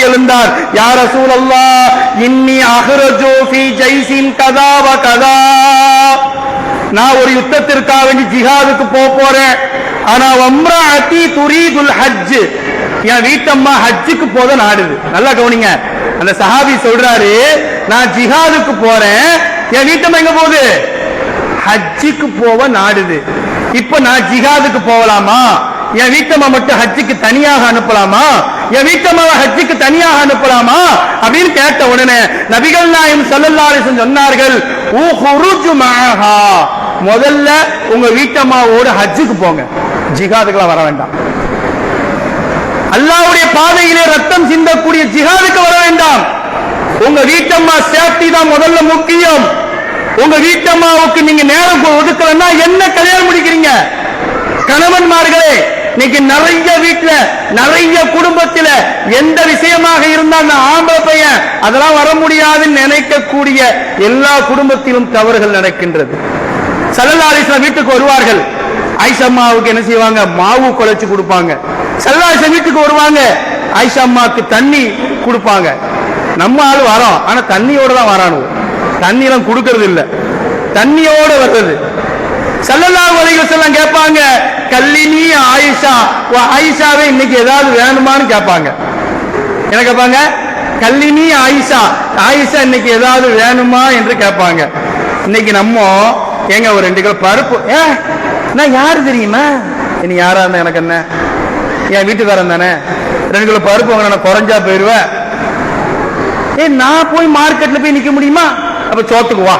எழுந்தார். யா ரசூலல்லாஹ், இன்னி அஹ்ரஜு ஃபீ ஜைஸின் கதா வ கதா, நான் ஒரு யுத்தத்திற்காக வேண்டி ஜிஹாதுக்கு போறேன். ஆனா வம்ராஅதி துரீதுல் ஹஜ், என் வீட்டம்மா ஹஜ்ஜுக்கு போத நாடுது. நல்லா கவனிங்க, அந்த சஹாபி சொல்றாரு, நான் ஜிஹாதுக்கு போறேன், என் வீட்டம்மா எங்க போகுது? ஹஜ்ஜுக்கு போவ நாடுது. இப்ப நான் ஜிஹாதுக்கு போகலாமா? என் வீட்டம்மா மட்டும் ஹஜ்ஜுக்கு தனியாக அனுப்பலாமா? என் வீட்டம்மாவை ஹஜ்ஜுக்கு தனியாக அனுப்பலாமா அப்படின்னு கேட்ட உடனே நபிகள் நாயகம் ஸல்லல்லாஹு அலைஹி வஸல்லம் சொன்னார்கள், உஹ்ருஜு மஅஹா, முதல்ல உங்க வீட்டம்மாவோட ஹஜ்ஜுக்கு போங்க, ஜிஹாதுக்குலாம் வர வேண்டாம். அல்லாஹ்வுடைய பாதையிலே ரத்தம் சிந்தக்கூடிய ஜிஹாதுக்கு வர வேண்டாம். உங்க வீட்டம்மா சேஃப்டி தான் முதல்ல முக்கியம். உங்க வீட்டம்மாவுக்கு நீங்க நேரம் ஒதுக்கலன்னா என்ன கல்யாணம் முடிக்கிறீங்க? கணவன்மார்களே, இன்னைக்கு நிறைய வீட்டுல, நிறைய குடும்பத்தில் எந்த விஷயமாக இருந்தால் ஆம்பளை பையன் அதெல்லாம் வர முடியாதுன்னு நினைக்கக்கூடிய எல்லா குடும்பத்திலும் தவறுகள் நடக்கின்றது. ஸல்லல்லாஹு அலைஹி வஸல்லம் வீட்டுக்கு வருவார்கள். ஆயிஷா அம்மாவுக்கு என்ன செய்வாங்க? மாவு குழைச்சு கொடுப்பாங்க. ஸல்லல்லாஹு அலைஹி வஸல்லம் வீட்டுக்கு வருவாங்க, ஆயிஷா அம்மாவுக்கு தண்ணி கொடுப்பாங்க. நம்ம ஆள் வரோம், ஆனா தண்ணியோட தான் வரானு, தண்ணியெல்லாம் கொடுக்கறது இல்லை, தண்ணியோட வர்றது. ஸல்லல்லாஹு அலைஹி வஸல்லம் கேட்பாங்க, கல்லினி ஆயிஷா, ஆயிஷாவே இன்னைக்கு ஏதாவது வேணுமான்னு கேட்பாங்க. என்ன கேட்பாங்க? கல்லினி ஆயிஷா, ஆயிஷா இன்னைக்கு ஏதாவது வேணுமா என்று கேட்பாங்க. இன்னைக்கு நம்ம ஏங்க ஒரு 2 கிலோ பருப்பு, நான் யாரு தெரியுமா? இனி யாரா இருந்தா எனக்கு என்ன, என் வீட்டுக்காரன் தானே, 2 கிலோ பருப்பு வாங்க நான் குறைஞ்சா போயிடுவேன். நான் போய் மார்க்கெட்ல போய் நிக்க முடியுமா? அப்ப சோத்துக்கு வா,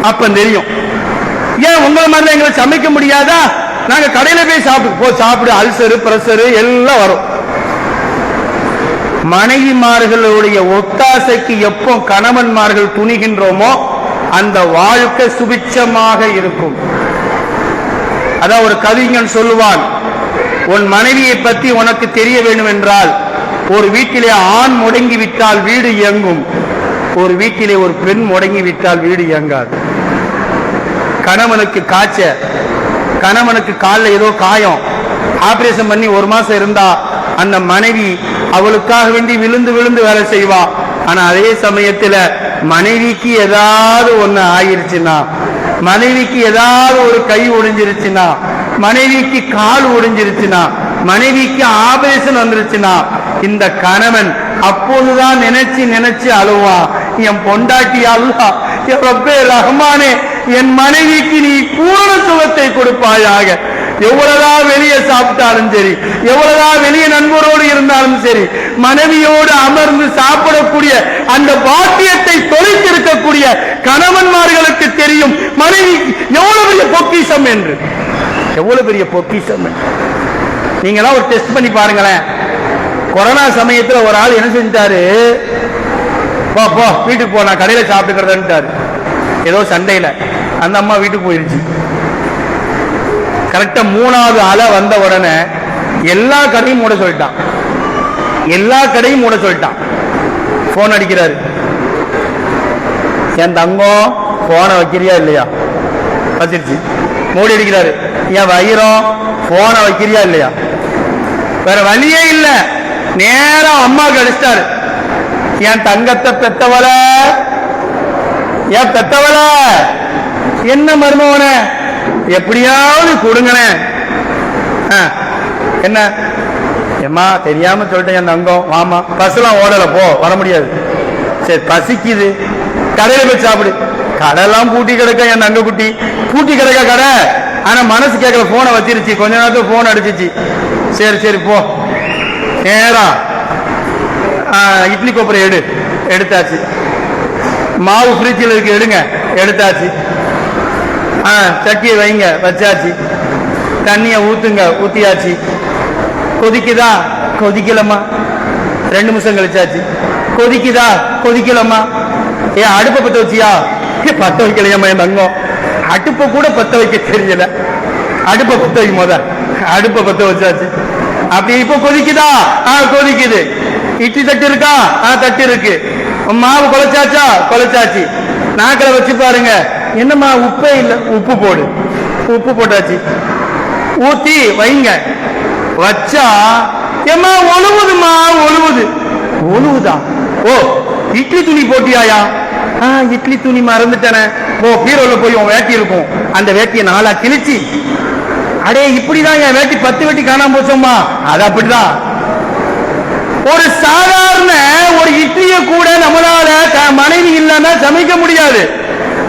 அப்ப தெரியும். ஏன் உங்களை மாதிரி எங்களை சமைக்க முடியாதா? நாங்க கடையில போய் சாப்பிடு, அல்சரு பிரஷரு எல்லாம் வரும். மனைவிமார்களுடைய ஒத்தாசைக்கு எப்போ கணவன்மார்கள் துணிகின்றோமோ அந்த வாழ்க்கை சுபிட்சமாக இருக்கும். அதான் ஒரு கவிஞன் சொல்லுவான், உன் மனைவியை பற்றி உனக்கு தெரிய வேண்டும் என்றால், ஒரு வீட்டிலே ஆண் முடங்கி விட்டால் வீடு இயங்கும், ஒரு வீட்டிலே ஒரு பெண் முடங்கி விட்டால் வீடு இயங்காது. கணவனுக்கு காய்ச்ச, கணவனுக்கு காலில் ஏதோ காயம், ஆபரேஷன் பண்ணி 1 மாசம் இருந்தா அந்த மனைவி அவளுக்காக வேண்டி விழுந்து விழுந்து வேலை செய்வா. ஆனா அதே சமயத்துல மனைவிக்கு ஏதாவது ஒண்ணு ஆயிருச்சுன்னா, மனைவிக்கு ஏதாவது ஒரு கை ஒடிஞ்சிருச்சுன்னா, மனைவிக்கு கால் ஒடிஞ்சிருச்சுன்னா, மனைவிக்கு ஆபரேஷன் வந்துருச்சுன்னா, இந்த கணவன் அப்போதுதான் நினைச்சு அழுவான், என் பொண்டாட்டி அல்லாஹ், என் ரப்பே ரஹ்மானே, என் மனைவிக்கு நீ பூரண சுகத்தை கொடுப்பாயாக. எவ்வளவுதான் வெளியே சாப்பிட்டாலும் சரி, எவ்வளவுதான் வெளியே நண்பரோடு இருந்தாலும் சரி, மனைவியோடு அமர்ந்து சாப்பிடக்கூடிய அந்த பாக்கியத்தை தொலைத்திருக்கக்கூடிய கணவன்மார்களுக்கு தெரியும் மனைவி எவ்வளவு பெரிய பொக்கிஷம் என்று, எவ்வளவு பெரிய பொக்கிஷம் என்று. நீங்களாம் ஒரு டெஸ்ட் பண்ணி பாருங்களேன். கொரோனா சமயத்தில் ஒரு ஆள் என்ன செஞ்சாரு, போ வீட்டுக்கு போ, நான் கடையில சாப்பிட்டுக்கிறதாரு. ஏதோ சண்டையில அந்த அம்மா வீட்டுக்கு போயிருச்சு. கரெக்டா 3வது அலை வந்த உடனே எல்லா கடையும் மூட சொல்லிட்டான், எல்லா கடையும் மூட சொல்லிட்டான். போன் அடிக்கிறாரு, என் தங்கம் போனை வைக்கிறியா இல்லையா? வச்சிருச்சு. மூடி அடிக்கிறாரு, என் வயிறம் போனை வைக்கிறியா இல்லையா? வேற வழியே இல்ல, நேரம் அம்மாவுக்கு அடிச்சிட்டாரு. என் தங்கத்தை பெத்தவள, என் பெத்தவள, என்ன மருமவன எப்படியாவது கொடுங்கனே. என்ன ஏமா தெரியாம சொல்லிட்டேன், என் தங்கம் வாமா, பஸ்லாம் ஓடல, போ வர முடியாது. சரி பசிக்குது, கடையில போய் சாப்பிடு. கடையெல்லாம் பூட்டி கிடக்க, என் தங்க குட்டி பூட்டி கிடக்க கடை, ஆனா மனசு கேட்கல, போனை வச்சிருச்சு, கொஞ்ச நேரத்துக்கு போன் அடிச்சிச்சு. சரி சரி போ, நேரா இட்லி கோப்பரை எடுத்தாச்சு. மாவு ஃப்ரிட்ஜில் இருக்கு, எடுங்க, எடுத்தாச்சு. சட்டியை வைங்க, வச்சாச்சு. தண்ணிய ஊத்துங்க, ஊத்தியாச்சு. கொதிக்குதா? கொதிக்கலம்மா. 2 நிமிஷம் கழிச்சாச்சு. கொதிக்குதா? கொதிக்கலம்மா. ஏன் அடுப்பை பத்த வச்சியா? பத்த வைக்கலையம்மா என் தங்கம். அடுப்பை கூட பத்த வைக்க தெரியல. அடுப்பை பத்த வைக்கும் போத அடுப்பை பத்த வச்சாச்சு. அப்படி இப்ப கொதிக்குதா? கொதிக்குது. இட்லி தட்டு இருக்கா? தட்டு இருக்கு. மாவு குழைச்சாச்சா? குழைச்சாச்சு. நாக்கில வச்சு பாருங்க, என்னம்மா உப்பே இல்லை. உப்பு போடு. உப்பு போட்டாச்சு. ஊத்தி வைங்க. வச்சா ஏமா ஒழுவுதுமா, ஒழுவுது. ஒழுவுதா? ஓ, இட்லி துணி போட்டியாயா? இட்லி துணி மறந்துட்டேன. ஓ, பீரோல போய் உன் வேட்டி இருக்கும், அந்த வேட்டியை 4ஆ கிழிச்சு, அடே இப்படிதான் என் வேட்டி 10 வேட்டி காணாம போச்சோம்மா. அது அப்படிதான். ஒரு சாதாரண ஒரு இட்லியை கூட நம்மளால மனைவி இல்லைன்னா சமைக்க முடியாது.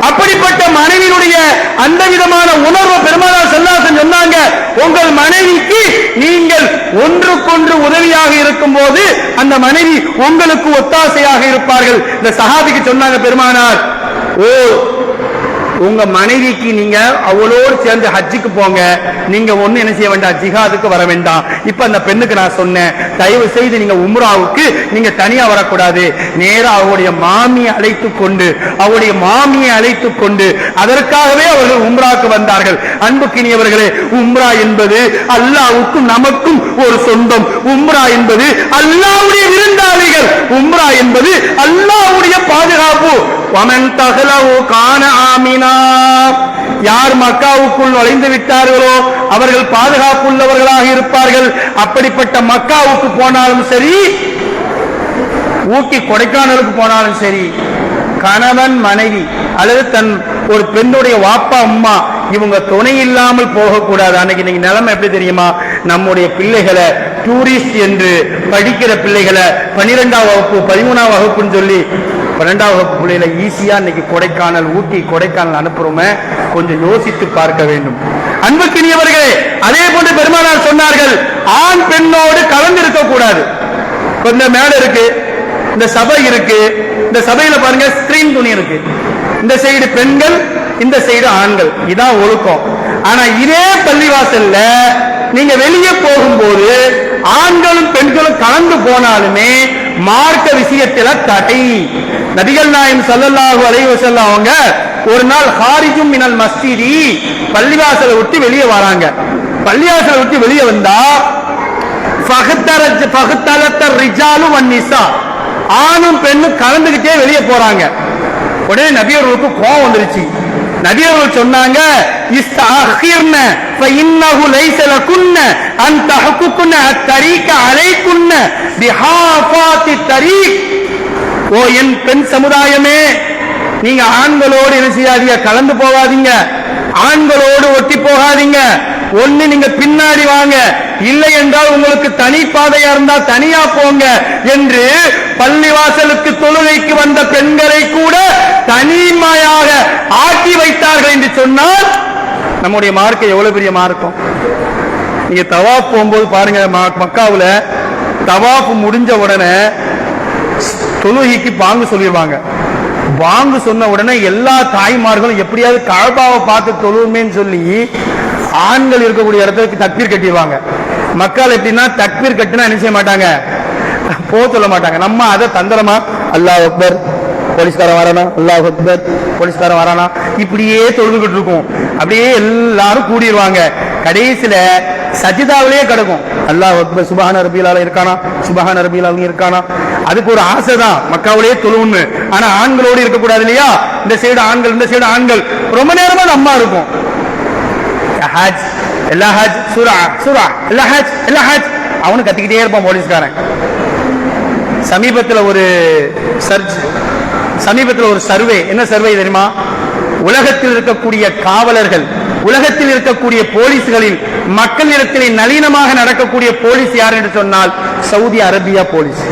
அப்படிப்பட்ட மனைவியுடைய அந்த விதமான உணர்வு பெருமானார் ஸல்லல்லாஹு அலைஹி வஸல்லம் சொன்னாங்க, உங்கள் மனைவிக்கு நீங்கள் ஒன்றுக்கொன்று உதவியாக இருக்கும் போது அந்த மனைவி உங்களுக்கு ஒத்தாசையாக இருப்பார்கள். இந்த சஹாபிக்கு சொன்னாங்க பெருமானார், ஓ உங்க மனைவிக்கு நீங்க அவளோடு சேர்ந்து ஹஜ்ஜுக்கு போங்க, நீங்க ஒண்ணு என்ன செய்ய வேண்டாம், ஜிஹாதுக்கு வர வேண்டாம். இப்ப அந்த பெண்ணுக்கு நான் சொன்னேன், தயவு செய்து நீங்க உம்ராவுக்கு நீங்க தனியா வரக்கூடாது, நேரா அவருடைய மாமியை அழைத்துக் கொண்டு அதற்காகவே அவர்கள் உம்ராக்கு வந்தார்கள். அன்புக்கினியவர்களே, உம்ரா என்பது அல்லாஹ்வுக்கும் நமக்கும் ஒரு சொந்தம். உம்ரா என்பது அல்லாஹ்வுடைய விருந்தாளிகள். உம்ரா என்பது அல்லாஹ்வுடைய பாதுகாப்பு. வமன் தஹலவு கான ஆமினா, யார் மக்காவுக்குள் நுழைந்து விட்டார்களோ அவர்கள் பாதுகாப்புள்ளவர்களாக இருப்பார்கள். அப்படிப்பட்ட மக்காவுக்கு போனாலும் சரி, ஊட்டி கொடைக்கானலுக்கு போனாலும் சரி, கணவன் மனைவி அல்லது தன் ஒரு பெண்ணுடைய வாப்பா அம்மா இவங்க துணை இல்லாமல் போகக்கூடாது. அன்னைக்கு நீங்க நிலைமை எப்படி தெரியுமா? நம்முடைய பிள்ளைகளை டூரிஸ்ட் என்று படிக்கிற பிள்ளைகளை 12ஆம் வகுப்பு 13ஆம் வகுப்புன்னு சொல்லி 12ஆம் வகுப்பு பிள்ளைகளை ஈஸியா இன்னைக்கு கொடைக்கானல், ஊட்டி கொடைக்கானல் அனுப்புறோமே, கொஞ்சம் யோசித்து பார்க்க வேண்டும். அன்புக்கினியவர்களே, அதே போன்று பெருமானார் சொன்னார்கள், ஆண் பெண்ணோடு கலந்து இருக்க கூடாது. இந்த மேடை இருக்கு, இந்த சபை இருக்கு, இந்த சபையில பாருங்க ஸ்கிரீன் துணி இருக்கு, இந்த சைடு பெண்கள், இந்த சைடு ஆண்கள், இதான் ஒழுக்கம். ஆனா இதே பள்ளிவாசல்ல நீங்க வெளியே போகும்போது ஆண்களும் பெண்களும் கலந்து போனாலுமே மார்க்க விஷயத்துல தடை. நபிகள் நாயகம் ஸல்லல்லாஹு அலைஹி வஸல்லம் அவங்க ஒரு நாள் ஹாரிஜும் மினல் மஸ்ஜிதி, பள்ளிவாசலை விட்டு வெளியே வராங்க. பள்ளிவாசலை விட்டு வெளியே வந்தா ஃபஹ்தலத்த ரிஜாலு வன்னிசா, ஆணும் பெண்ணும் கலந்துகிட்டே வெளியே போறாங்க. உடனே நபியர்களுக்கு கோபம் வந்துருச்சு. நபியர்கள் சொன்னாங்க, இஸ்தஅகிர்ன ஃபஇன்னஹு லைஸ லகுன்ன அன் தஹக்குக்குன அத்தரீக அலைக்குன்ன பிஹாஃபாத்தி தரீக். ஓ என் பெண் சமுதாயமே, நீங்க ஆண்களோடு என்ன செய்யாதீங்க, கலந்து போகாதீங்க, ஆண்களோடு ஒட்டி போகாதீங்க. ஒண்ணு நீங்க பின்னாடி வாங்க, இல்லை என்றால் உங்களுக்கு தனி பாதையா இருந்தா தனியா போங்க என்று பள்ளிவாசலுக்கு தொழுகைக்கு வந்த பெண்களை கூட தனிமையாக ஆக்கி வைத்தார்கள் என்று சொன்னால் நம்முடைய மார்க்கம் எவ்வளவு பெரிய மார்க்கம். நீங்க தவாப் போகும்போது பாருங்க, மக்காவுல தவாப் முடிஞ்ச உடனே தொழுகைக்கு பாங்கு சொல்லிடுவாங்க. பாங்கு சொன்ன உடனே எல்லா தாய்மார்களும் எப்படியாவது கஅபாவை பார்த்து தொழுவுமேன்னு சொல்லி ஆண்கள் இருக்கக்கூடிய இடத்துக்கு தக்பீர் கட்டிடுவாங்க. மக்கள் எப்படின்னா தக்பீர் கட்டினா என்ன செய்ய மாட்டாங்க, போ சொல்ல மாட்டாங்க. நம்ம அதை தந்திரமா அல்லாஹ் அக்பர், போலீஸ்காரன் வரானா, அல்லாஹ் அக்பர், போலீஸ்காரன் வரானா, இப்படியே தொழுதுகிட்டு இருக்கும். அப்படியே எல்லாரும் கூடிடுவாங்க. கடைசியில சஜிதாவிலேயே கிடக்கும், அல்லாஹ் அக்பர், சுபஹான ரப்பில் ஆலா இருக்கானா, சுபஹான ரப்பில் ஆலா இருக்கானா. அதுக்கு ஒரு ஆசை தான் மக்காவிலேயே தொழுவுன்னு. ஆனா ஆண்களோடு இருக்கக்கூடாது இல்லையா, இந்த சைடு ஆண்கள், இந்த சைடு ஆண்கள். ரொம்ப நேரமா நம்ம இருக்கும், ஹஜ் எல்லா ஹஜ், சூரா சூரா எல்லா ஹஜ் எல்லா ஹஜ், அவனு கத்திக்கிட்டே இருப்பான் போலீஸ்காரன். சமீபத்தில் ஒரு சர்வே, என்ன சர்வே தெரியுமா? உலகத்தில் இருக்கக்கூடிய காவலர்கள், உலகத்தில் இருக்கக்கூடிய போலீஸ்களில் மக்களிடத்திலே நளினமாக நடக்கக்கூடிய போலீஸ் யார் என்று சொன்னால் சவுதி அரேபியா போலீஸ்.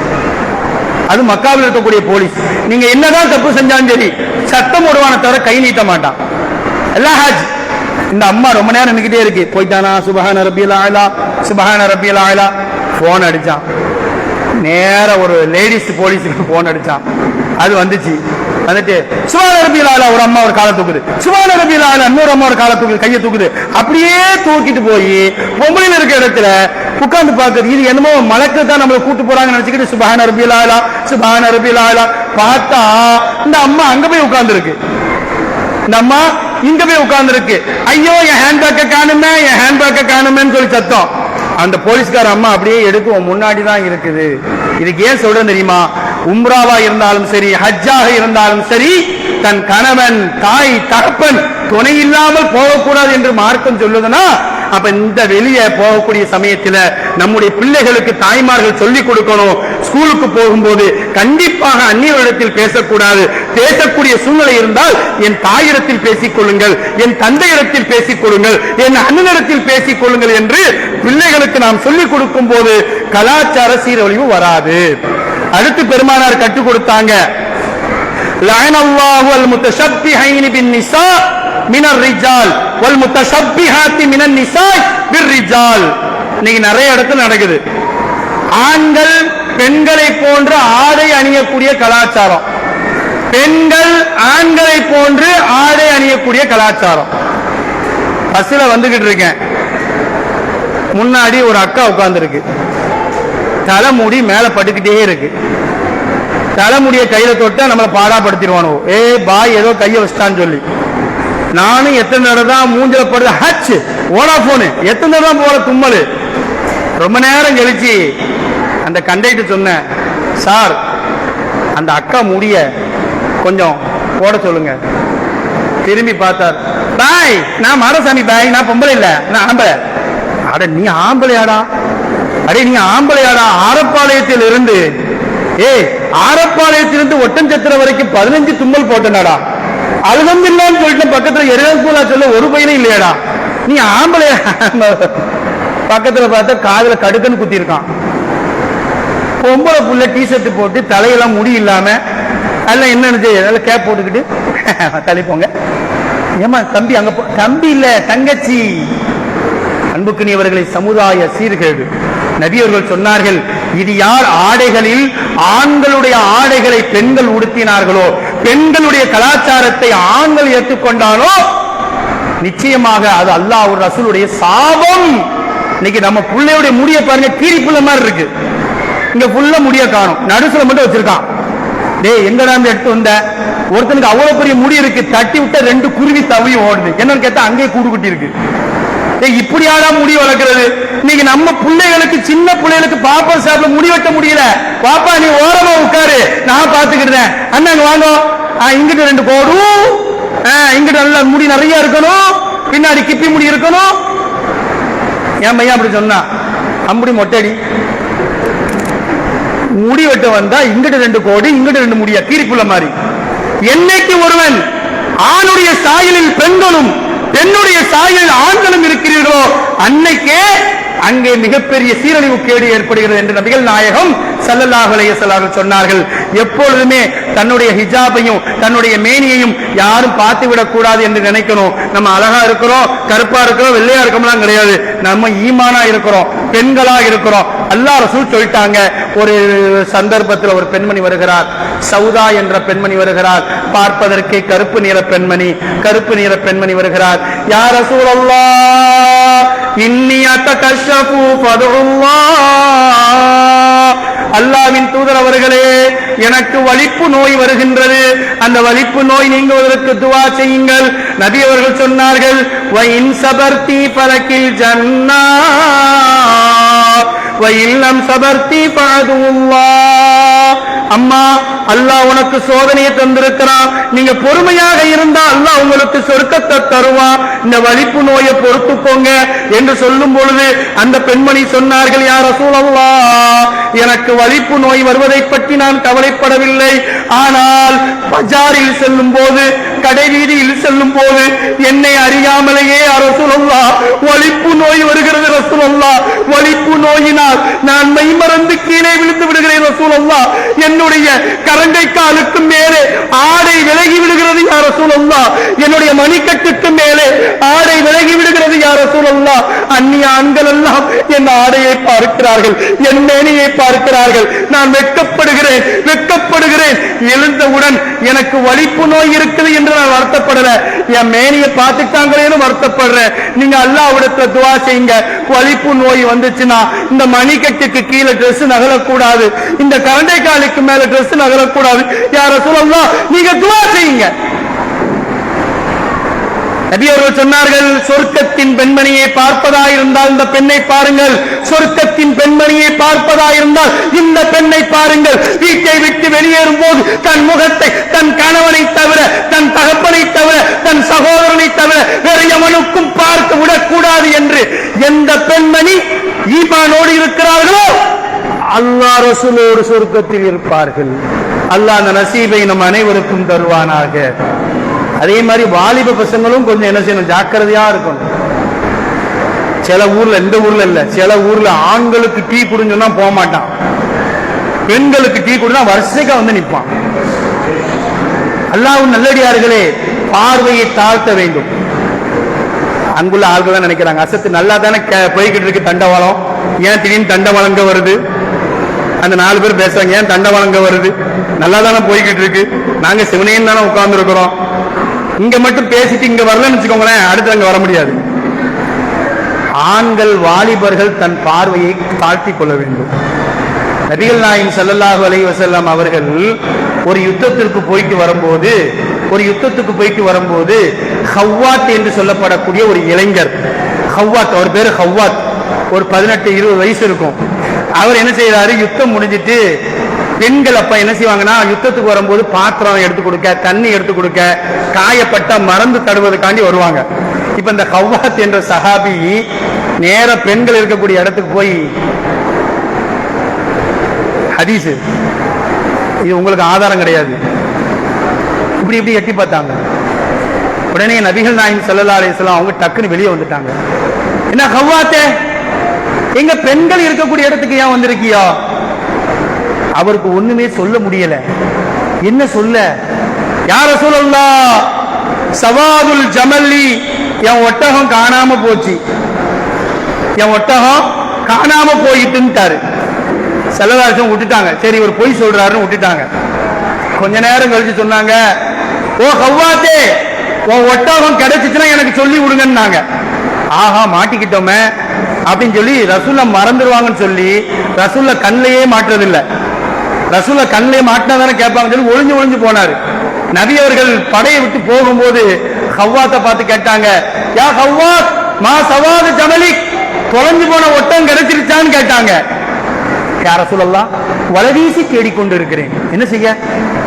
அது மக்காவில் இருக்கக்கூடிய போலீஸ். நீங்க என்னதான் தப்பு செஞ்சாலும் சரி, சட்டம் ஒருவான தவிர கை நீட்ட மாட்டான். எல்லா ஹஜ் இந்த அம்மா ரொம்ப நேரம் நின்னுக்கிட்டே இருக்கு. போயிட்டானா? சுபஹான ரப்பியல் ஆலா, சுபஹான ரப்பியல் ஆலா. போன் அடிச்சான். நேர ஒரு லேடிஸ் போலீஸுக்கு போன் அடிச்சான். அது வந்துச்சு. வந்துட்டு சுபஹான ரப்பியல் ஆலா, ஒரு அம்மா ஒரு காலை தூக்குது. சுபஹான ரப்பியல் ஆலா, இன்னொரு அம்மா ஒரு காலை தூக்குது, கையை தூக்குது. அப்படியே தூக்கிட்டு போய் பொம்பளையில இருக்க இடத்துல உட்கார்ந்து பார்க்குது. இது என்னமோ மலக்கு தான் நம்மளை கூட்டு போறாங்கன்னு நினைச்சுக்கிட்டு சுபஹான ரப்பியல் ஆலா, சுபஹான ரப்பியல் ஆலா. பார்த்தா இந்த அம்மா அங்க போய் உட்கார்ந்து இருக்கு. இந்த அம்மா இங்க போய் உட்கார்ந்து இருக்கு. ஐயோ, என் ஹேண்ட்பேக்கை காணுமே, என் ஹேண்ட்பேக்கை காணுமேன்னு சொல்லி சத்தம். அந்த போலீஸ்கார அம்மா அப்படியே எடுக்கும், முன்னாடி தான் இருக்குது. இதுக்கு ஏன் சொல்றேன் தெரியுமா? உம்ராவா இருந்தாலும் சரி, ஹஜ்ஜாக இருந்தாலும் சரி, தன் கணவன், தாய், தகப்பன் துணை இல்லாமல் போகக்கூடாது என்று மார்க்கம் சொல்லுதுன்னா, அப்ப இந்த வெளியே போகக்கூடிய சமயத்தில் நம்முடைய பிள்ளைகளுக்கு தாய்மார்கள் சொல்லிக் கொடுக்கணும். ஸ்கூலுக்கு போகும்போது கண்டிப்பாக அந்நியரிடத்தில் பேசக்கூடாது. பேசக்கூடிய சூழ்நிலை இருந்தால் என் தாயிடத்தில் பேசிக் கொள்ளுங்கள், என் தந்தையிடத்தில் பேசிக் கொள்ளுங்கள், என் அண்ணனிடத்தில் பேசிக் கொள்ளுங்கள் என்று பிள்ளைகளுக்கு நாம் சொல்லிக் கொடுக்கும் போது கலாச்சார சீரழிவு வராது. அடுத்து பெருமானார் கற்றுக் கொடுத்தாங்க, லஅனல்லாஹு அல் முத்தஷப்பிஹைன பின் நிசா மினர் ரிஜால் வல் முத்தஷப்பிஹாத்தி மினன் நிசா பிர் ரிஜால். இன்னைக்கு நிறைய இடத்துல நடக்குது. ஆண்கள் பெண்களை போன்ற ஆடை அணியக்கூடிய கலாச்சாரம், பெண்கள் ஆண்களை போன்று ஆடை அணியக்கூடிய கலாச்சாரம். பஸ்ல வந்துகிட்டு இருக்கேன், முன்னாடி ஒரு அக்கா உட்கார்ந்து இருக்கு. தலைமுடி மேல பட்டுக்கிட்டே இருக்கு. தலைமுடிய கையில தொட்டா நம்மளை பாடாப்படுத்திடுவானோ, ஏ பாய் ஏதோ கைய வச்சிட்டான்னு சொல்லி. நானும் எத்தனை தடவை தான் மூஞ்சில படுது ஹச் ஓடா போனு, எத்தனை தடவை தான் போல தும்மல். ரொம்ப நேரம் கழிச்சு அந்த கண்டக்டர் சொன்னேன், சார் அந்த அக்கா முடிய கொஞ்சம் போட சொல்லுங்க. திரும்பி பார்த்தார், பாய் நான் மாடசாமி பாய், நான் பொம்பளை இல்ல, நான் ஆம்பளை. அட நீ ஆம்பளையாடா? அடே நீ ஆம்பளையாடா? ஆரப்பாளையத்தில் இருந்து ஆரப்பாளையத்திலிருந்து ஒட்டஞ்சத்திர வரைக்கும் 15 தும்மல் போட்டனாடா. அல்ஹம்துலில்லாஹ்னு சொல்லிட்டு பக்கத்துல எரேஸ்பூலா சொல்ல ஒரு பையனும் இல்லையாடா? நீ ஆம்பளையா? பக்கத்துல பார்த்தா காதுல கடுக்கன்னு குத்தி இருக்கான். பொம்பளை புள்ள டிஷர்ட் போட்டு தலையெல்லாம் முடி இல்லாம அல்ல என்ன கேப் போட்டுக்கிட்டு தலை போங்க. ஏமா தம்பி அங்க தம்பி இல்ல தங்கச்சி. அன்புக்குரியவர்களை சமுதாய சீர்கேடு. நபி அவர்கள் சொன்னார்கள், இது யார் ஆடைகளில் ஆண்களுடைய ஆடைகளை பெண்கள் உடுத்தினார்களோ, பெண்களுடைய கலாச்சாரத்தை ஆண்கள் ஏற்றுக்கொண்டாலோ நிச்சயமாக அது அல்லாஹ் ஒரு ரசூலுடைய சாபம். இன்னைக்கு நம்ம பிள்ளையுடைய முடிய பாருங்க, கீரி புள்ள மாதிரி இருக்கு. இங்க புள்ள முடிய காணும், நடுசுல மட்டும் வச்சிருக்கான். டேய் எங்கடா எடுத்து வந்த? ஒருத்தனுக்கு அவ்வளவு பெரிய முடி இருக்கு, தட்டி விட்ட 2 குருவி தவியும் ஓடுது. என்னன்னு கேட்டா அங்கேயே கூடு குட்டி இருக்கு. இப்படியாடா முடி வளர்க்கிறது? இன்னைக்கு நம்ம பிள்ளைகளுக்கு, சின்ன பிள்ளைகளுக்கு பாப்பர் சாப்பிட முடி வெட்ட முடியல. பாப்பா நீ ஓரமா உட்காரு, நான் பாத்துக்கிட்டேன். அண்ணாங்க வாங்க, இங்கிட்ட 2 கோடும், இங்கிட்ட நல்ல முடி நிறைய இருக்கணும், பின்னாடி கிப்பி முடி இருக்கணும். என் பையன் அப்படி சொன்னா, அம்புடி மொட்டடி முடி வெட்ட வந்தா இங்கிட்ட 2 கோடு, இங்கிட்ட 2 முடியா, கீரிப்புள்ள மாதிரி. என்னைக்கு ஒருவன் ஆணுடைய சாயலில் பெண்களும், பெண்ணுடைய சாயலில் ஆண்களும் இருக்கிறீர்களோ அன்னைக்கே அங்கே மிகப்பெரிய சீரழிவு கேடு ஏற்படுகிறது என்று நபிகள் நாயகம் ஸல்லல்லாஹு அலைஹி வஸல்லம் சொன்னார்கள். எப்பொழுதுமே தன்னுடைய ஹிஜாபையும் தன்னுடைய மேனியையும் யாரும் பார்த்து விடக் கூடாது என்று நினைக்கணும். நம்ம அழகா இருக்கிறோம், கருப்பா இருக்கிறோம், வெள்ளையா இருக்கோம்லாம் கிடையாது. நம்ம ஈமானா இருக்கிறோம், பெண்களா இருக்கிறோம். அல்லாஹ் ரசூல் சொல்லிட்டாங்க. ஒரு சந்தர்ப்பத்தில் ஒரு பெண்மணி வருகிறார், சௌதா என்ற பெண்மணி வருகிறார். பார்ப்பதற்கு கருப்பு நிற பெண்மணி, கருப்பு நிற பெண்மணி வருகிறார். யா ரசூலல்லாஹ் இன்னி அத்தகஷஃபு ஃபதுல்லாஹ், அல்லாஹ்வின் தூதர் அவர்களே எனக்கு வலிப்பு நோய் வருகின்றது, அந்த வலிப்பு நோய் நீங்குவதற்கு துஆ செய்யுங்கள். நபி அவர்கள் சொன்னார்கள், வ இன் சபர்தி ஃபலகில் ஜன்னah வ இல்லம் சபர்தி ஃபஅதுல்லாஹ். அம்மா அல்லாஹ் உனக்கு சோதனையை தந்திருக்கிறான், நீங்க பொறுமையாக இருந்தா அல்லாஹ் உங்களுக்கு சொர்க்கத்தை தருவான், இந்த வலிப்பு நோயை பொறுத்துக்கோங்க என்று சொல்லும் பொழுது அந்த பெண்மணி சொன்னார்கள், யா ரசூலல்லாஹ் எனக்கு வலிப்பு நோய் வருவதை பற்றி நான் கவலைப்படவில்லை, ஆனால் பஜாரில் செல்லும் போது, கடை வீதியில் செல்லும் போது என்னை அறியாமலேயே யா ரசூலல்லாஹ் வலிப்பு நோய் வருகிறது ரசூலல்லாஹ், வலிப்பு நோயினால் நான் மெய்மறந்து கீழே விழுந்து விடுகிறேன் ரசூலல்லாஹ், என்னுடைய கரண்டை காலுக்கு மேலே ஆடை விலகி விடுகிறது யா ரசூலல்லாஹ், ரசூலல்லாஹ், என்னுடைய மணிக்கட்டுக்கு மேலே ஆடை விலகி விடுகிறது யா ரசூலல்லாஹ். அந்நிய ஆண்கள் எல்லாம் என் ஆடையை பார்க்கிறார்கள், என் மேனியை பார்க்கிறார்கள். நான் வெட்கப்படுகிறேன், வெட்கப்படுகிறேன். எழுந்தவுடன் எனக்கு வலிப்பு நோய் இருக்குது என்று நான் வருத்தப்படல, என் மேனியை பார்த்துட்டாங்களேன்னு வருத்தப்படுறேன். நீங்க அல்லாஹ்விடத்துல துஆ செய்யுங்க. வலிப்பு நோய் வந்துச்சுன்னா இந்த மணிக்கட்டுக்கு கீழே டிரெஸ் நகலக்கூடாது, இந்த கரண்டை காலுக்கு மேல டிரெஸ் நகலக்கூடாது. யா ரசூலல்லாஹ், நீங்க துஆ செய்யுங்க. நபி அவர்கள் சொன்னார்கள், சொர்க்கத்தின் பெண்மணியை பார்ப்பதாயிருந்தால் இந்த பெண்ணை பாருங்கள், சொர்க்கத்தின் பெண்மணியை பார்ப்பதாயிருந்தால் இந்த பெண்ணை பாருங்கள். வீட்டை விட்டு வெளியேறும் போது தன் முகத்தை தன் கணவனை தவிர, தன் தகப்பனை தவிர, தன் சகோதரனை தவிர வேறு எவனுக்கும் பார்த்து விடக்கூடாது என்று எந்த பெண்மணி ஈமானோடு இருக்கிறார்களோ அல்லாஹ் ரசூலோடு சொர்க்கத்தில் இருப்பார்கள். அல்லாஹ் அந்த நசீபை நம் அனைவருக்கும் தருவானாக. அதே மாதிரி வாலிப பசங்களும் கொஞ்சம் என்ன செய்யணும், ஜாக்கிரதையா இருக்கணும். சில ஊர்ல, இந்த ஊர்ல இல்ல, சில ஊர்ல ஆண்களுக்கு டீ குடின்னு சொன்னா போக மாட்டான், பெண்களுக்கு டீ குடினா வரிசைக்கா வந்து நிற்பான். அல்லாஹ் நல்லடியார்களே, பார்வையை தாழ்த்த வேண்டும். அங்குள்ள ஆள்கள் தான் நினைக்கிறாங்க, அசத்து நல்லா தானே போய்கிட்டு இருக்கு தண்டவாளம், ஏன் திடீர்னு தண்டவாளங்க வருது? அந்த 4 பேர் பேசுறாங்க, ஏன் தண்டவாளங்க வருது? நல்லா தானே போய்கிட்டு இருக்கு, நாங்க சிவனையும் தானே உட்கார்ந்து இருக்கிறோம். இங்க மட்டும் பேசிட்டு இங்க வரலன்னு வச்சுக்கோங்களேன், அடுத்து அங்க வர முடியாது. ஆண்கள் வாலிபர்கள் தன் பார்வையை தாழ்த்தி கொள்ள வேண்டும். நபிகள் நாயகம் ஸல்லல்லாஹு அலைஹி வஸல்லம் அவர்கள் ஒரு யுத்தத்திற்கு போயிட்டு வரும்போது ஹவ்வாத் என்று சொல்லப்படக்கூடிய ஒரு இளைஞர், ஹவ்வாத், அவர் பேரு ஹவ்வாத், ஒரு 18-20 வயசு இருக்கும். அவர் என்ன செய்யறாரு, யுத்தம் முடிஞ்சிட்டு பெண்கள் அப்ப என்ன செய்வாங்கன்னா, யுத்தத்துக்கு வரும்போது பாத்திரம் எடுத்து கொடுக்க, தண்ணி எடுத்து கொடுக்க, காயப்பட்ட மருந்து தடுவதற்காண்டி வருவாங்க. இப்ப இந்த ஹவ்வாத் என்ற சஹாபி நேர பெண்கள் இருக்கக்கூடிய இடத்துக்கு போய், ஹதீஸ் இது உங்களுக்கு ஆதாரம் கிடையாது, இப்படி இப்படி எட்டி பார்த்தாங்க. உடனே நபிகள் நாயகம் ஸல்லல்லாஹு அலைஹி வஸல்லம் அவங்க டக்குன்னு வெளியே வந்துட்டாங்க. என்ன ஹவ்வாத்தே, எங்க பெண்கள் இருக்கக்கூடிய இடத்துக்கு ஏன் வந்திருக்கியா? அவருக்கு ஒண்ணுமே சொல்ல முடியல. என்ன சொல்ல? யா ரசூலல்லாஹ், சவாதுல் ஜமல்லி, என் ஒட்டகம் காணாம போச்சு, என் ஒட்டகம் காணாம போயிட்டுன்ட்டாரு. செல்லதாசம் விட்டுட்டாங்க. சரி, ஒரு பொய் சொல்றாருன்னு விட்டுட்டாங்க. கொஞ்ச நேரம் கழிச்சு சொன்னாங்க, ஓ ஹவ்வாத்தே, உன் ஒட்டகம் கிடைச்சிச்சுன்னா எனக்கு சொல்லி விடுங்கன்னாங்க. ஆஹா, மாட்டிக்கிட்டோமே அப்படின்னு சொல்லி ரசூல்லா மறந்துடுவாங்கன்னு சொல்லி ரசூல்லா கண்ணையே மாட்டுறதில்லை. ரசூல்லா கண்ணையே மாட்டினா தானே கேட்பாங்கன்னு சொல்லி ஒளிஞ்சு ஒளிஞ்சு போனாரு. நபி அவர்கள் படையை விட்டு போகும்போது ஹவ்வாத்தை பார்த்து கேட்டாங்க, யா ஹவ்வாத், மா சவாது ஜமலி, தொலைஞ்சு போன ஒட்டகம் கிடைச்சிருச்சான்னு கேட்டாங்க. யா ரசூலல்லாஹ், வலவீசி தேடிக்கொண்டு இருக்கிறேன். என்ன செய்ய,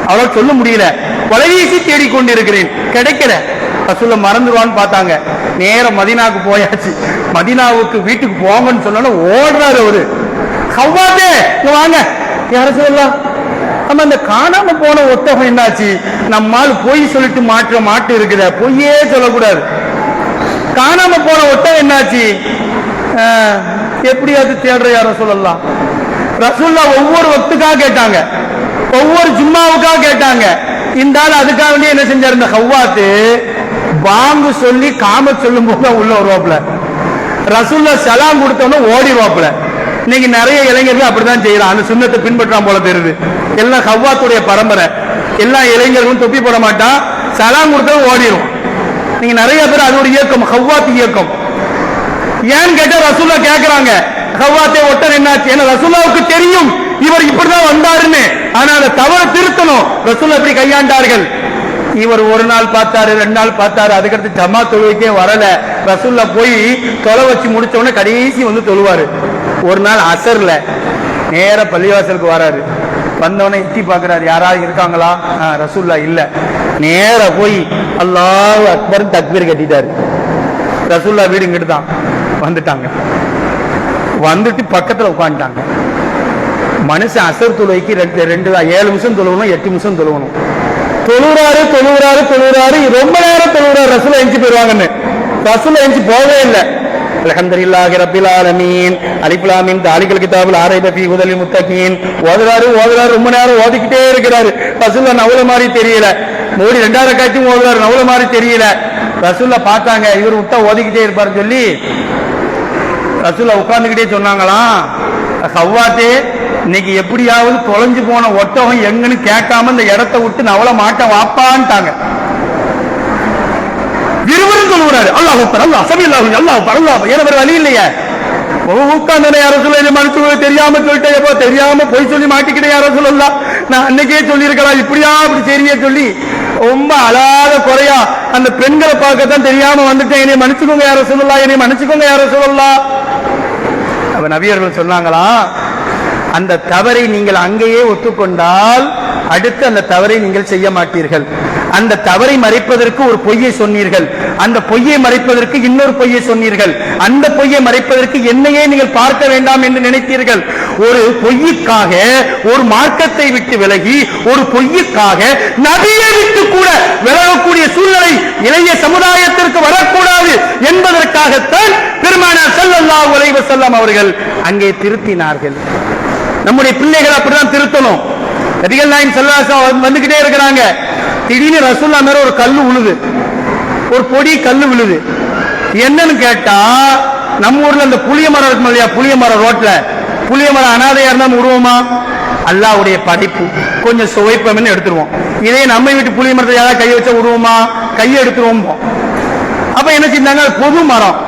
அவளால் சொல்ல முடியல. வலவீசி தேடிக்கொண்டு இருக்கிறேன், கிடைக்கல. ரசூலுல்லாஹ் மறந்துடுவான்னு பார்த்தாங்க. நேரம் மதீனாவுக்கு போயாச்சு. மதீனாவுக்கு வீட்டுக்கு போங்கன்னு சொன்னாலும் ஓடுறாரு அவரு. ஹவ்வாத்தே, வாங்க. யா ரசூலல்லாஹ், நம்ம அந்த காணாம போன ஒட்டகம் என்னாச்சு? நம்மால் பொய் சொல்லிட்டு மாட்டு இருக்குத, பொய்யே சொல்லக்கூடாது. காணாம போன ஒட்டகம் என்னாச்சு? எப்படி அது தேடுற? யா ரசூலல்லாஹ், ரசூலுல்லாஹ் ஒவ்வொரு வக்துக்காக கேட்டாங்க, ஒவ்வொரு ஜும்மாவுக்காக கேட்டாங்க. இந்த ஆள் அதுக்காக வேண்டிய என்ன செஞ்சாரு, இந்த ஹவ்வாத்து பாங்கு சொல்லி காம சொல்லும் போது உள்ள வருவாப்புல, ரசூலுல்லாஹ் சலாம் கொடுத்தோன்னு ஓடிடுவாப்புல. இன்னைக்கு நிறைய இளைஞர்கள் அப்படிதான் செய்யலாம், அந்த சுன்னத்தை பின்பற்றாம போல தெரியுது. எல்லாம் ஹவ்வாத்துடைய பரம்பரை. எல்லா இளைஞர்களும் தொப்பி போட மாட்டான், சலாம் கொடுத்தவன் ஓடிடும். நீங்க நிறைய பேர் அது ஒரு இயக்கம், ஹவ்வாத் இயக்கம். ஏன்னு கேட்டா ரசூலுல்லாஹ் கேட்கிறாங்க, ஹவ்வாத்தே ஒட்டர் என்னாச்சு? ஏன்னா ரசூலுல்லாஹ்வுக்கு தெரியும் இவர் இப்படிதான் வந்தாருன்னு. ஆனா அதை தவற திருத்தணும். ரசூலுல்லாஹ் எப்படி கையாண்டார்கள்? இவர் ஒரு நாள் பார்த்தாரு, 2 நாள் பார்த்தாரு, அதுக்கடுத்து ஜமா தொழுவைக்கே வரல. ரசூலுல்லாஹ் போய் தொலை வச்சு முடிச்ச உடனே கடைசி வந்து தொழுவாரு. ஒரு நாள் அசர்ல நேர பள்ளிவாசலுக்கு வராரு. வந்தவனே எட்டி பார்க்கிறாரு, யாராவது இருக்காங்களா? ரசூலுல்லாஹ் இல்ல. நேர போய் அல்லாஹ் அக்பர் தக்பீர் கட்டிட்டாரு. ரசூலுல்லாஹ் வீடு இங்கிட்டு தான். வந்துட்டாங்க, வந்துட்டு பக்கத்துல உட்காந்துட்டாங்க. மனுஷன் அசர் தொழுவைக்கு 7 நிமிஷம் தொழுவணும், 8 நிமிஷம் தொழுவணும். தொழுறாரு ரொம்ப நேரம் தொழுறாரு. ரசூலுல்லாஹ் எஞ்சி போயிருவாங்கன்னு. ரசூலுல்லாஹ் எஞ்சி போகவே இல்லை. அல்ஹம்துலில்லாஹி ரப்பில் ஆலமீன், அலிஃப் லாம் மீம் தாலிகல் கிதாபுல் லா ரைப ஃபீஹி ஹுதல் லில் முத்தகீன். ஓதுறாரு ரொம்ப நேரம் ஓதிக்கிட்டே இருக்கிறாரு. ரசூலுல்லாஹ் நவல மாதிரி தெரியல. மோடி 2வது ரக்காத்தும் ஓதுவார், நவுல மாதிரி தெரியல. ரசூல்லா பார்த்தாங்க, இவர் விட்டா ஓதிக்கிட்டே இருப்பாருன்னு சொல்லி ரசூல்லா உட்கார்ந்துகிட்டே சொன்னாங்களாம், ஹவ்வாத்தே இன்னைக்கு எப்படியாவது தொலைஞ்சு போன ஒட்டகம் எங்கன்னு கேட்காம இந்த இடத்தை விட்டு நவள மாட்ட வாப்பான்ட்டாங்க. இருவரும் சொல்லுறாரு, அல்லாஹ் அக்பர், அல்லாஹ் சமீல்லாஹு, அல்லாஹ் அக்பர், அல்லாஹ் அக்பர். ஏன்னா வேற வழி இல்லையே. உட்கார்ந்து யார சொல்ல மனுஷன் தெரியாம சொல்லிட்டேன், எப்போ தெரியாம போய் சொல்லி மாட்டிக்கிட்டே யார சொல்லலாம். நான் அன்னைக்கே சொல்லி இருக்கலாம், இப்படியா இப்படி சரியா சொல்லி ரொம்ப அழாத குறையா அந்த பெண்களை பார்க்கத்தான் தெரியாம வந்துட்டேன், என்னை மன்னிச்சுக்கோங்க யார சொல்லலாம், என்னை மன்னிச்சுக்கோங்க யார சொல்லலாம். அப்ப நபியர்கள் சொன்னாங்களா, அந்த தவறை நீங்கள் அங்கேயே ஒத்துக்கொண்டால் அடுத்து அந்த தவறை நீங்கள் செய்ய மாட்டீர்கள். அந்த தவறை மறைப்பதற்கு ஒரு பொய்யை சொன்னீர்கள், அந்த பொய்யை மறைப்பதற்கு இன்னொரு பொய்யை சொன்னீர்கள், அந்த பொய்யை மறைப்பதற்கு என்னையே நீங்கள் பார்க்க வேண்டாம் என்று நினைத்தீர்கள். ஒரு பொய்யுக்காக ஒரு மார்க்கத்தை விட்டு விலகி, ஒரு பொய்யுக்காக நபியை விட்டு கூட விலகக்கூடிய சூழ்நிலை இளைய சமுதாயத்திற்கு வரக்கூடாது என்பதற்காகத்தான் பெருமானார் ஸல்லல்லாஹு அலைஹி வஸல்லம் அவர்கள் அங்கே திருத்தினார்கள். நம்முடைய பிள்ளைகள் அப்படிதான் திருத்தணும். நபிகள் நாயகம் ஸல்லல்லாஹு அலைஹி வஸல்லம் வந்துகிட்டே இருக்கிறாங்க, திடீர்னு ரசூலுல்லாஹ் மேல ஒரு கல்லு விழுது, ஒரு பொடி கல்லு விழுது. என்னன்னு கேட்டா, நம்ம ஊர்ல இந்த புளிய மரம் இருக்கும் இல்லையா, புளிய மரம் ரோட்ல புளிய மரம் அனாதையா இருந்தா விடுவோமா? அல்லாஹ்வுடைய படைப்பு, கொஞ்சம் சுவைப்பம்னு எடுத்துருவோம். இதே நம்ம வீட்டு புளிய மரத்தை யாராவது கையை வச்சா விடுவோமா? கையை எடுத்துருவோம். அப்ப என்ன செஞ்சாங்க, பொது மரம்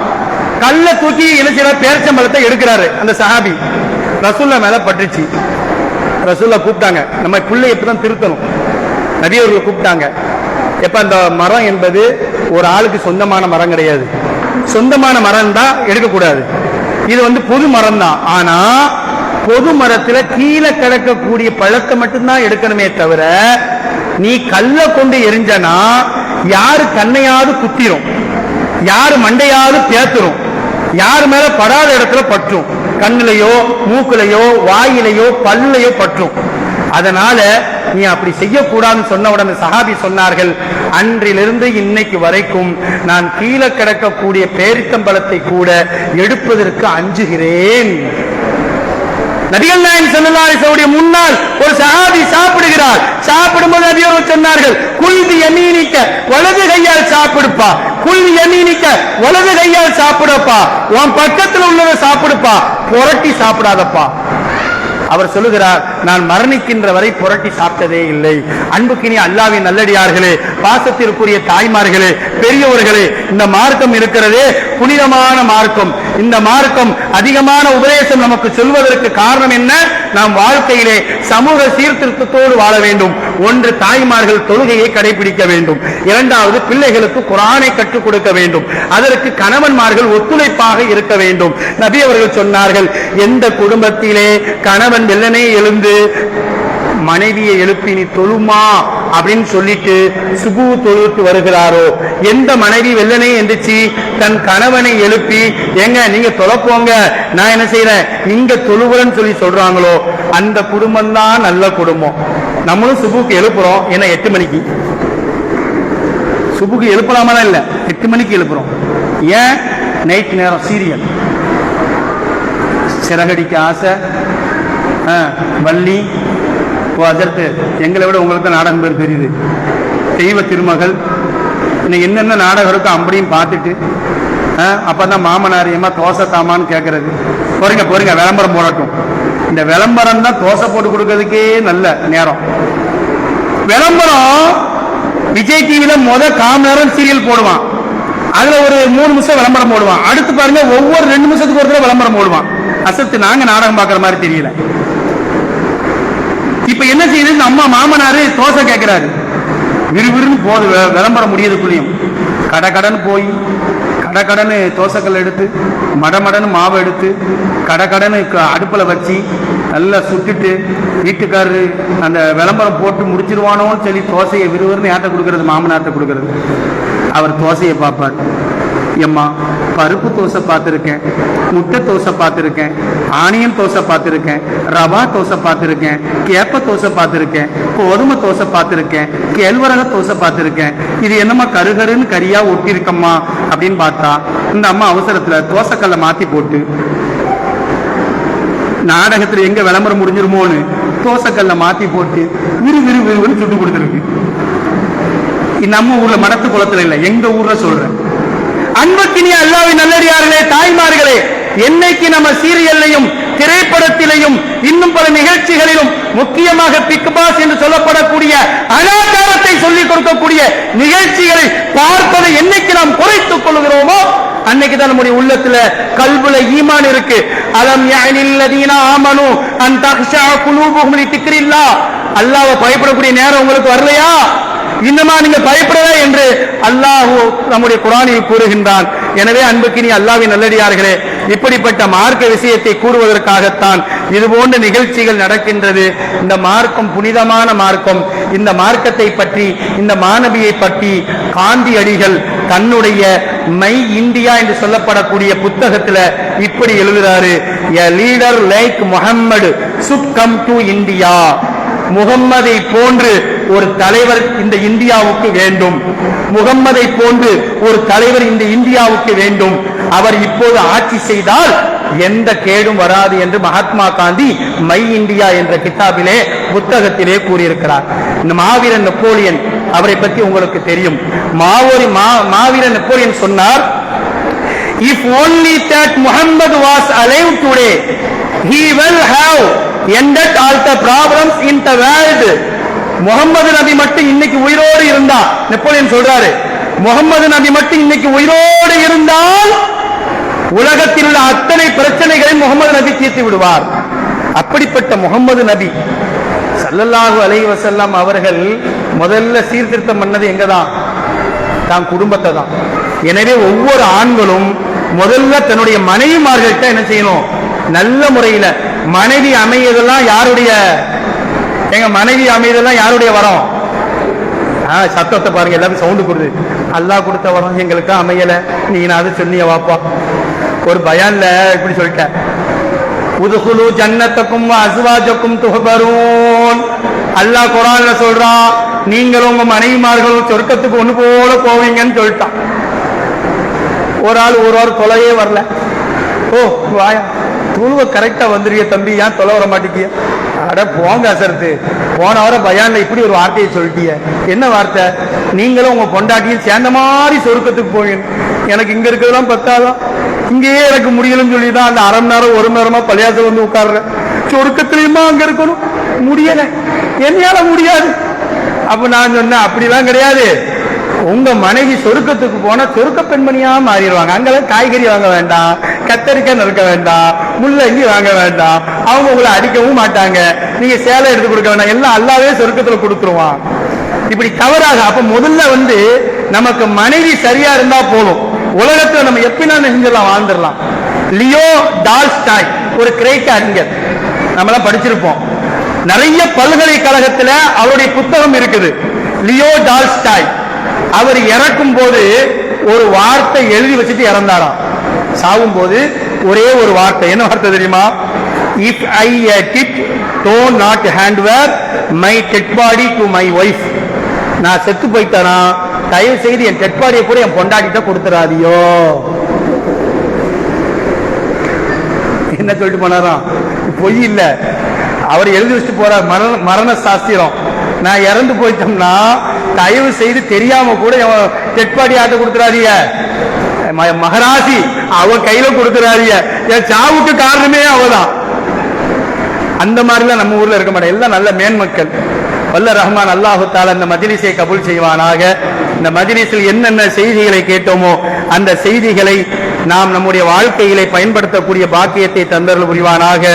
கல்ல தூக்கி என்ன செய்யற, பேரிச்சம்பழத்தை எடுக்கிறாரு அந்த சஹாபி. ரசூலுல்லாஹ் மேல பட்டுச்சு. ரசூலுல்லாஹ் கூப்பிட்டாங்க, நம்ம பிள்ளை எப்படிதான் திருத்தணும். நபி அவர்களை கூப்பிட்டாங்க. எப்ப அந்த மரம் என்பது ஒரு ஆளுக்கு சொந்தமான மரம் கிடையாது, சொந்தமான மரம் தான் எடுக்கக்கூடாது. இது பொது மரம் தான். ஆனா பொது மரத்துல கீழே கிடக்கக்கூடிய பழத்தை மட்டும்தான் எடுக்கணுமே தவிர, நீ கல்ல கொண்டு எரிஞ்சனா யாரு கண்ணையாவது குத்திரும், யாரு மண்டையாவது பேத்துரும், யாரு மேல படாத இடத்துல பற்றும், கண்ணிலையோ மூக்குலையோ வாயிலையோ பல்லையோ பற்றும். அதனால நீ அப்படி செய்யக்கூடாதுன்னு சொன்ன உடனே சஹாபி சொன்னார்கள், அன்றிலிருந்து இன்னைக்கு வரைக்கும் நான் கீழே கிடக்கக்கூடிய பேரித்தம்பழத்தை கூட எடுப்பதற்கு அஞ்சுகிறேன். நபிகள் நாயகம் ஸல்லல்லாஹு அலைஹி வஸல்லம் முன்னால் ஒரு சஹாபி சாப்பிடுகிறார். சாப்பிடும்போது நபி அவர்கள் சொன்னார்கள், குல் பி யமீனிக, வலது கையால் சாப்பிடுப்பா, குல் பி யமீனிக, வலது கையால் சாப்பிடப்பா, உன் பக்கத்தில் உள்ளதை சாப்பிடுப்பா, புரட்டி சாப்பிடாதப்பா. அவர் சொல்லுகிறார், நான் மரணிக்கின்ற வரை புரட்டி சாப்பிட்டதே இல்லை. அன்புக்கினி அல்லாஹ்வின் நல்லடியார்களே, பாசத்திற்குரிய தாய்மார்களே, பெரியவர்களே, இந்த மார்க்கம் இருக்கிறதே புனிதமான மார்க்கம். இந்த மார்க்கம் அதிகமான உபதேசம் நமக்கு சொல்வதற்கு காரணம் என்ன? நாம் வாழ்க்கையிலே சமூக சீர்திருத்தத்தோடு வாழ வேண்டும். ஒன்று, தாய்மார்கள் தொழுகையை கடைபிடிக்க வேண்டும். இரண்டாவது, பிள்ளைகளுக்கு குர்ஆனை கற்றுக் கொடுக்க வேண்டும். அதற்கு கணவன்மார்கள் ஒத்துழைப்பாக இருக்க வேண்டும். நபி அவர்கள் சொன்னார்கள், எந்த குடும்பத்திலே கணவன் வெள்ளனே எழுந்து மனைவியை எழுப்பி நீ தொழுமா அப்படின்னு சொல்லிட்டு சுபு தொழுத்து வருகிறாரோ, எந்த மனைவி வெள்ளனே எந்திரிச்சு தன் கணவனை எழுப்பி எங்க நீங்க தொலைப்போங்க, நான் என்ன செய்யறேன் நீங்க தொழுவுறன்னு சொல்லி சொல்றாங்களோ, அந்த குடும்பம் தான் நல்ல குடும்பம். நம்மளும் சுபுக்கு எழுப்புறோம், ஏன்னா 8 மணிக்கு சுபுக்கு எழுப்பலாமா? இல்ல, 8 மணிக்கு எழுப்புறோம். ஏன்? நைட் நேரம் சீரியல், சிறகடிக்க ஆசை, வள்ளி, அதற்கு எங்களை விட உங்களுக்கு நாடகம் பேர் தெரியுது, தெய்வ திருமகள், இன்னைக்கு என்னென்ன நாடகம் இருக்கோ அப்படியும் பார்த்துட்டு அப்பதான் மாமனாரியமா தோசை தாமான்னு கேட்கறது. போறீங்க போறீங்க விளம்பரம் போடட்டும். இந்த விளம்பரம் தான் தோசை போட்டு கொடுக்கறதுக்கே நல்ல நேரம். விளம்பரம் விஜய் டிவில கால் நேரம் சீரியல் போடுவான், அதுல ஒரு 3 நிமிஷம் விளம்பரம் போடுவான். அடுத்து பாருங்க ஒவ்வொரு 2 நிமிஷத்துக்கு ஒரு தடவை விளம்பரம் போடுவான். அசத்து நாங்க நாடகம் பார்க்கற மாதிரி தெரியல. இப்ப என்ன செய்யுது, அம்மா மாமனாரு தோசை கேட்கிறாரு, விறுவிறுன்னு போது விளம்பரம் முடியதுக்குள்ளேயும் கடகடன்னு போய் கடகடன்னு தோசைக்கல் எடுத்து மடமடன்னு மாவை எடுத்து கடகடன்னு அடுப்புல வச்சு நல்லா சுட்டுட்டு வீட்டுக்காரரு அந்த விளம்பரம் போட்டு முடிச்சிருவானோன்னு சொல்லி தோசையை விறுவிறுன்னு ஏட்ட கொடுக்கறது, மாமனார்ட்ட கொடுக்கறது. அவர் தோசையை பார்ப்பார், எம்மா பருப்பு தோசை பார்த்துருக்கேன், முட்டை தோசை பார்த்துருக்கேன், ஆனியன் தோசை பார்த்துருக்கேன், ரவா தோசை பார்த்துருக்கேன், கேப்ப தோசை பார்த்துருக்கேன், கோதுமை தோசை பார்த்துருக்கேன், கேழ்வரக தோசை பார்த்துருக்கேன், இது என்னம்மா கருகருன்னு கரியா ஒட்டி இருக்கம்மா அப்படின்னு பார்த்தா இந்த அம்மா அவசரத்துல தோசைக்கல்லை மாத்தி போட்டு நாடகத்துல எங்க விளம்பரம் முடிஞ்சிருமோன்னு தோசைக்கல்லை மாத்தி போட்டு விறுவிறுன்னு சுட்டு கொடுத்துருக்கு. நம்ம ஊர்ல மடத்து குளத்துல இல்ல, எங்க ஊர்ல சொல்றேன். அன்புக்கினிய அல்லாஹ்வின் நல்லடியார்களே, தாய்மார்களே, என்னைக்கு நம்ம சீரியல்லையும் திரைப்படத்திலையும் இன்னும் பல நிகழ்ச்சிகளிலும் முக்கியமாக பிக் பாஸ் என்று சொல்லப்படக்கூடிய அனாச்சாரத்தை சொல்லிக் கொடுக்கக்கூடிய நிகழ்ச்சிகளை பார்ப்பதை என்னைக்கு நாம் குறைத்துக் கொள்கிறோமோ அன்னைக்கு தான் நம்முடைய உள்ளத்துல கல்புல ஈமான் இருக்கு. அலம் யஅனில் லதீன ஆமனு அன் தக்ஷா குலூபுஹும் லிதிக்ரில்லாஹ். அல்லாஹ்வை பயப்படக்கூடிய நேரம் உங்களுக்கு வரலையா? இன்னமா நீங்க பயப்படல என்று அல்லாஹ் நம்முடைய குர்ஆனில் கூறுகின்றான். எனவே அன்புக்கினி அல்லாஹ்வின் நல்லடியார்களே, இப்படிப்பட்ட மார்க்க விஷயத்தை கூறுவதற்காகத்தான் இது போன்ற நிகழ்ச்சிகள் நடக்கின்றது. இந்த மார்க்கம் புனிதமான மார்க்கம். இந்த மார்க்கத்தை பற்றி, இந்த மாணவியை பற்றி காந்தியடிகள் தன்னுடைய மை இந்தியா என்று சொல்லப்படக்கூடிய புத்தகத்தில் இப்படி எழுதுறாரு: a leader like Muhammad should come to India. முகம்மதை போன்று ஒரு தலைவர் இந்த இந்தியாவுக்கு வேண்டும். முகம்மதை போன்று ஒரு தலைவர் இந்த இந்தியாவுக்கு வேண்டும். அவர் இப்போது ஆட்சி செய்தால் எந்த கேடும் வராது என்று மகாத்மா காந்தி மை இந்தியா என்ற கிதாபிலே புத்தகத்திலே கூறியிருக்கிறார். இந்த மாவீரன் நெப்போலியன் அவரை பற்றி உங்களுக்கு தெரியும். மாவீரன் நெப்போலியன் சொன்னார், if only that Muhammad was alive today, he will have ended all the problems in the world. Mohammed நபி மட்டும் இன்னைக்கு உயிரோடு இருந்தா, நெப்போலியன் சொல்றாரு, முகமது நபி மட்டும் இன்னைக்கு உயிரோடு இருந்தால் உலகத்தில் உள்ள அத்தனை பிரச்சனைகளை முகமது நபி தீர்த்து விடுவார். அப்படிப்பட்ட முகமது நபி ஸல்லல்லாஹு அலைஹி வஸல்லம் அவர்கள் முதல்ல சீர்திருத்தம் பண்ணது எங்கதான்? தான் குடும்பத்தை தான். எனவே ஒவ்வொரு ஆண்களும் முதல்ல தன்னுடைய மனைவிமார்கள்ட்ட என்ன செய்யணும்? நல்ல முறையில மனைவி அமையதெல்லாம் யாருடைய, எங்க மனைவி அமையதெல்லாம் யாருடைய வரம்? சத்தத்தை பாருங்க, எல்லாரும் சவுண்டு கொடுது. அல்லாஹ் கொடுத்த வரம் எங்களுக்கு அமையல, நீ அது சொன்னிய வாப்பா. ஒரு பயான்ல இப்படி சொல்லிட்ட, உதுகுலு ஜன்னத்தக்கும் அஸ்வாஜக்கும் துஹபரூன். அல்லாஹ் குர்ஆன்ல சொல்றான், நீங்களும் உங்க மனைவிமார்களும் சொர்க்கத்துக்கு ஒண்ணு போல போவீங்கன்னு சொல்லிட்டான். ஒரு ஆள் தொலையே வரல. ஓ வாயா, துழுவ கரெக்டா வந்துருக்க தம்பி, ஏன் தொலை வர மாட்டேங்கிய? அட போங்க அசரத்து, போன வர பயான்ல இப்படி ஒரு வார்த்தையை சொல்லிட்டிய. என்ன வார்த்தை? நீங்களும் உங்க பொண்டாட்டியும் சேர்ந்த மாதிரி சொர்க்கத்துக்கு போவீங்க. எனக்கு இங்க இருக்கிறதெல்லாம் பத்தாதான், இங்கேயே எனக்கு முடியலன்னு சொல்லிதான் அந்த அரை மணி நேரம் ஒரு மணி நேரமா பள்ளியாசல் வந்து உட்கார்றேன். சொர்க்கத்திலயுமா அங்க இருக்கணும்? முடியல, என்னால முடியாது. அப்ப நான் சொன்னேன், அப்படிலாம் கிடையாது. உங்க மனைவி சொருக்கத்துக்கு போனா சொருக்க பெண்மணியா மாறிடுவாங்க. அங்கெல்லாம் காய்கறி வாங்க வேண்டாம், கத்தரிக்காய் நறுக்க வேண்டாம், முள்ளங்கி வாங்க வேண்டாம், அவங்க உங்களை அடிக்கவும் மாட்டாங்க, நீங்க சேலை எடுத்து கொடுக்க வேண்டாம், எல்லாம் அல்லாவே சொருக்கத்துல கொடுத்துருவான். இப்படி தவறாக. அப்ப முதல்ல நமக்கு மனைவி சரியா இருந்தா போதும், உலகத்துல நம்ம எப்படின்னா செஞ்சிடலாம், வாழ்ந்துடலாம். லியோ டால்ஸ்டாய் ஒரு கிரேக்க அறிஞர், நம்மளாம் படிச்சிருப்போம். நிறைய பல்கலைக்கழகத்துல அவருடைய புத்தகம் இருக்குது. லியோ டால்ஸ்டாய் அவர் இறக்கும் போது ஒரு வார்த்தை எழுதி வச்சுட்டு இறந்தாராம். சாகும் போது ஒரே ஒரு வார்த்தை, என்ன வார்த்தை தெரியுமா? If I did do not hand over my dead body to my wife. நான் செத்து போயிட்டேனா, தயவு செய்து என் டெட் பாடியை கூட என் பொண்டாட்டிட்ட கொடுத்துறாதியோ. என்ன சொல்லிட்டு போனாராம்? பொய் இல்ல, அவர் எழுதி வச்சுட்டு போற மரண சாஸ்திரம். நான் இறந்து போயிட்டோம்னா தயவு செய்து தெரியாம கூட டெட்பாடி ஆட்ட கொடுத்துறாதீங்க, மகராசி அவ கையில கொடுத்துறாதீங்க, என் சாவுக்கு காரணமே அவதான். அந்த மாதிரிலாம் நம்ம ஊர்ல இருக்க மாட்டேன், எல்லாம் நல்ல மேன்மக்கள். வல்ல ரஹ்மான் அல்லாஹு தஆலா இந்த மஜ்லிஸை கபூல் செய்வானாக. இந்த மஜ்லிஸில் என்னென்ன செய்திகளை கேட்டோமோ அந்த செய்திகளை நாம் நம்முடைய வாழ்க்கையிலே பயன்படுத்தக்கூடிய பாக்கியத்தை தந்தருள் புரிவானாக.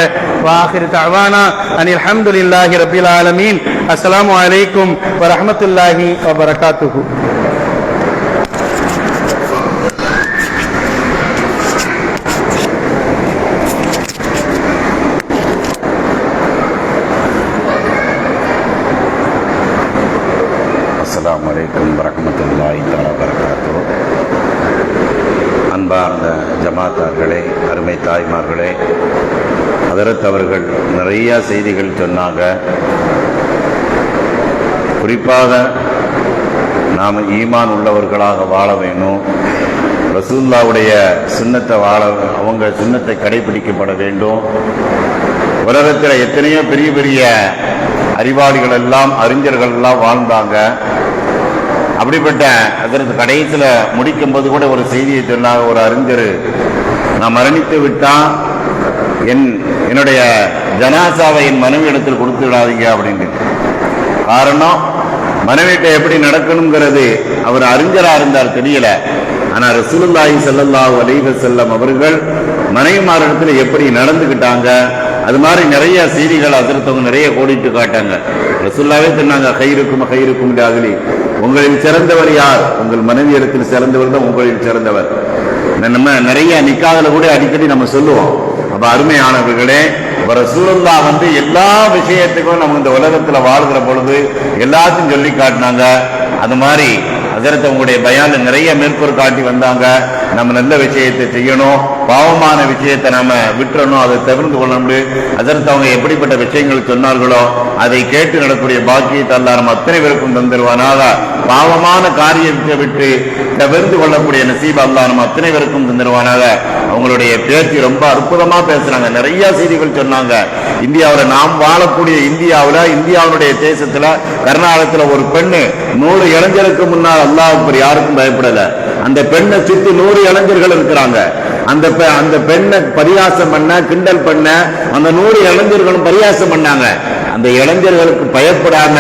வாஹிரு தஅவானா அனில் ஹம்துலில்லாஹி ரப்பில் ஆலமீன். அஸ்ஸலாமு அலைக்கும் வ ரஹ்மத்துல்லாஹி வ பரகாத்துஹு. அஸ்ஸலாமு அலைக்கும் வரஹ்மத்துல்லாஹி தஆலா வபரகாத்துஹு. அன்பார்ந்த ஜமாத்தார்களே, அருமை தாய்மார்களே, ஹதரத் அவர்கள் நிறைய செய்திகள் சொன்னாங்க. குறிப்பாக நாம் ஈமான் உள்ளவர்களாக வாழ வேணும், ரசூலுல்லாஹ்வுடைய சுன்னத்தை அவங்க சுன்னத்தை கடைபிடிக்கப்பட வேண்டும். உலகத்தில் எத்தனையோ பெரிய பெரிய அறிவாளிகள் எல்லாம் அறிஞர்கள் எல்லாம் வாழ்ந்தாங்க. அப்படிப்பட்ட அதற்கு கடைசியில் முடிக்கும் போது கூட ஒரு செய்தியை சொன்னாங்க. ஒரு அறிஞர், நான் மரணித்து விட்டா என்னுடைய ஜனாசாவை என் மனைவி இடத்தில் கொடுத்து விடாதீங்க அப்படின்னு. காரணம், மனைவிட்ட எப்படி நடக்கணுங்கிறது அவர் அறிஞராக இருந்தார், தெரியல. ஆனா ரசூலுல்லாஹி ஸல்லல்லாஹு அலைஹி வஸல்லம் அவர்கள் மனைவிமாரிடத்தில் எப்படி நடந்துகிட்டாங்க, அது மாதிரி நிறைய செய்திகள் அதிர்த்தவங்க நிறைய கோடிட்டு காட்டாங்க. ரசூலுல்லாஹே சொன்னாங்க, கைருக்கும் கைருக்கும் அகலி, உங்களில் சிறந்தவர் யார்? உங்கள் மனைவி இடத்தில் சிறந்தவர் தான் உங்களில் சிறந்தவர். நம்ம நிறைய நிக்காதுல கூட அடிக்கடி நம்ம சொல்லுவோம். அப்ப அருமையானவர்களே, ரசூலுல்லாஹ் எல்லா விஷயத்துக்கும் நம்ம இந்த உலகத்துல வாழ்கிற பொழுது எல்லாத்தையும் சொல்லி காட்டினாங்க. அது மாதிரி அதற்கு அவங்களுடைய பயான்ல நிறைய மேற்கோள் காட்டி வந்தாங்க. நம்ம நல்ல விஷயத்தை செய்யணும், பாவமான விஷயத்தை நாம விட்டுறணும், அதை தவிர்த்து கொள்ளணும். அதற்கு அவங்க எப்படிப்பட்ட விஷயங்கள் சொன்னார்களோ அதை கேட்டு நடக்கூடிய பாக்கியத்தை அல்லாஹ் நம்ம அத்தனை பேருக்கும் தந்துருவானாக. பாவமான காரியத்தை விட்டு தவிர்த்து கொள்ளக்கூடிய நசீப் அல்லாஹ் நம்ம அத்தனை பேருக்கும் தந்துருவானாக. அவங்களுடைய பேச்சு ரொம்ப அற்புதமா பேசுறாங்க, நிறைய செய்திகள் சொன்னாங்க. இந்தியாவில் நாம் வாழக்கூடிய இந்தியாவுடைய தேசத்துல கர்நாடகத்துல ஒரு பெண்ணு 100 இளைஞருக்கு முன்னால் அல்லாஹ் யாருக்கும் பயப்படல. அந்த பெண்ணை சுத்தி 100 இளைஞர்கள் இருக்கிறாங்க. அந்த பெண்ணை பரியாசம் பண்ண, கிண்டல் பண்ண அந்த 100 இளைஞர்களும் பரியாசம் பண்ணாங்க. அந்த இளைஞர்களுக்கு பயப்படாம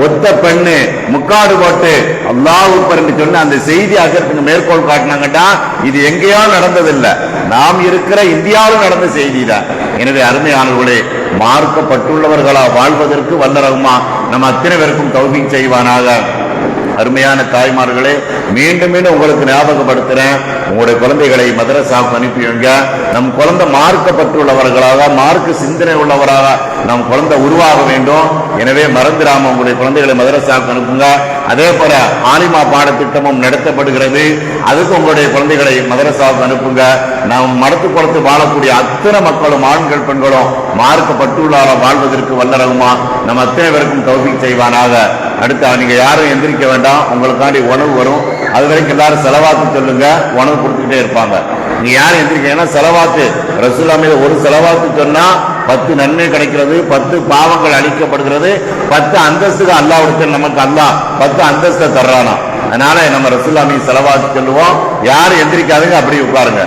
ஒத்த பெண்ணு முக்காடு போட்டு அல்லாஹ் அக்பர் சொன்ன அந்த செய்தி அகத்துக்கு மேற்கோள் காட்டினாங்கடா. இது எங்கேயோ நடந்ததில்லை, நாம் இருக்கிற இந்தியாவில் நடந்த செய்தி தான். எனவே அருமையானவர்களே, மார்க்கப்பட்டுள்ளவர்களா வாழ்வதற்கு வல்ல ரஹ்மான் நம்ம அத்தனை பேருக்கும் தௌஃபீக் செய்வானாக. அருமையான தாய்மார்களே, மீண்டும் மீண்டும் உங்களுக்கு ஞாபகப்படுத்துறேன், உங்களுடைய குழந்தைகளை மதரசாவுக்கு அனுப்பி வைங்க. நம் குழந்தை மார்க்கப்பட்டுள்ளவர்களாக, மார்க்க சிந்தனை உள்ளவராக நம் குழந்தை உருவாக வேண்டும். எனவே மறந்துடாம உங்களுடைய குழந்தைகளை மதரசாவுக்கு அனுப்புங்க. அதே போல ஆலிமா பாடத்திட்டமும் நடத்தப்படுகிறது, அதுக்கு உங்களுடைய குழந்தைகளை மதரசாவுக்கு அனுப்புங்க. நாம் மடத்து குளத்து வாழக்கூடிய அத்தனை மக்களும், ஆண்கள் பெண்களும் மார்க்கப்பட்டுள்ளார வாழ்வதற்கு வல்ல ரஹ்மான் நம்ம அத்தனை பேருக்கும் தௌஃபீக் செய்வானாக. அடுத்து நீங்க யாரும் எந்திரிக்க வேண்டாம், உங்களுக்காண்டி உணவு வரும். அது வரைக்கும் எல்லாரும் செலவாத்து சொல்லுங்க, உணவு கொடுத்துக்கிட்டே இருப்பாங்க. நீங்க யாரும் எந்திரிக்க, ஏன்னா செலவாத்து ரசூலுல்லாஹ் மீது ஒரு செலவாத்து சொன்னா 10 நன்மை கிடைக்கிறது, 10 பாவங்கள் அழிக்கப்படுகிறது, 10 அந்தஸ்துக்கு அல்லாஹ்விடத்தில் நமக்கு அல்லாஹ் 10 அந்தஸ்தை தர்றானா. அதனால நம்ம ரசூலுல்லாஹ் மீது செலவாத்து சொல்லுவோம். யாரும் எந்திரிக்காதுங்க, அப்படி உட்காருங்க.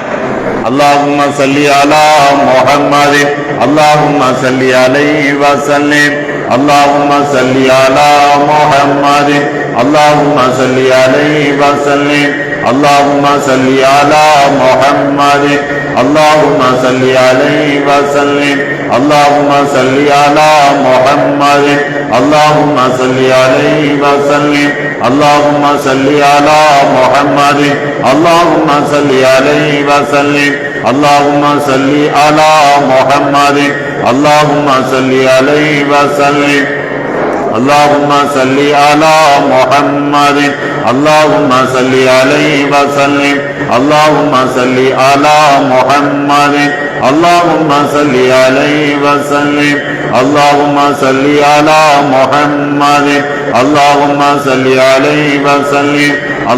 அல்லாஹும்ம ஸல்லி அலா முஹம்மதின் அல்லாஹும்ம ஸல்லி அலைஹி வஸல்லிம் அல்லாஹும்ம ஸல்லி அலா முஹம்மதின் அல்லாஹும்ம ஸல்லி அலைஹி வஸல்லிம் அல்லாஹும்ம ஸல்லி அலா முஹம்மதின் அல்லாஹும்ம ஸல்லி அலைஹி வஸல்லிம் அல்லாஹும்ம ஸல்லி அலா முஹம்மதின் அல்லாஹும்ம ஸல்லி அலைஹி வஸல்லிம் அல்லாஹும்ம ஸல்லி அலா முஹம்மதின் அல்லாஹும்ம ஸல்லி அலைஹி வஸல்லிம் அல்லாஹும்ம ஸல்லி அலா முஹம்மதின் அல்லாஹும்ம ஸல்லி அலைஹி வஸல்லிம் اللهم صل على محمد اللهم صل عليه وسلم اللهم صل على محمد اللهم صل عليه وسلم اللهم صل على محمد اللهم صل عليه وسلم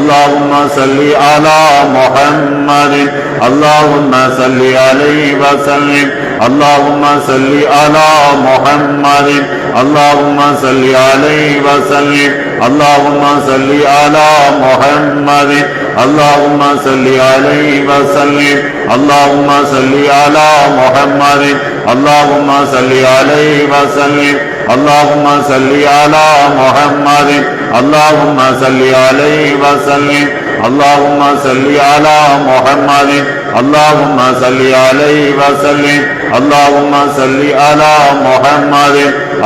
اللهم صل على محمد اللهم صل عليه وسلم اللهم صل على محمد اللهم صل عليه وسلم اللهم صل على محمد اللهم صل عليه وسلم اللهم صل على محمد اللهم صل عليه وسلم اللهم صل على محمد اللهم صل عليه وسلم اللهم صل على محمد اللهم صل عليه وسلم اللهم صل على محمد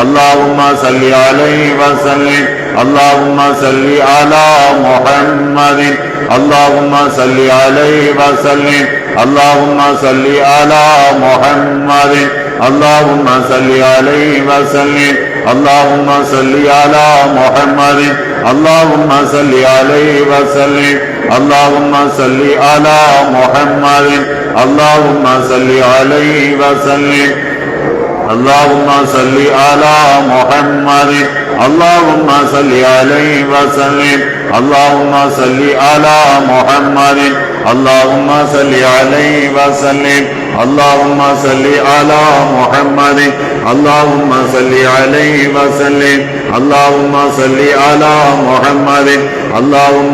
اللهم صل عليه وسلم اللهم صل على محمد اللهم صل عليه وسلم اللهم صل على محمد اللهم صل عليه وسلم اللهم صل على محمد اللهم صل عليه وسلم اللهم صل على محمد اللهم صل عليه وسلم اللهم صل على محمد اللهم صل عليه وسلم اللهم صل على محمد اللهم صل عليه وسلم اللهم صل على محمد اللهم صل عليه وسلم اللهم صل على محمد اللهم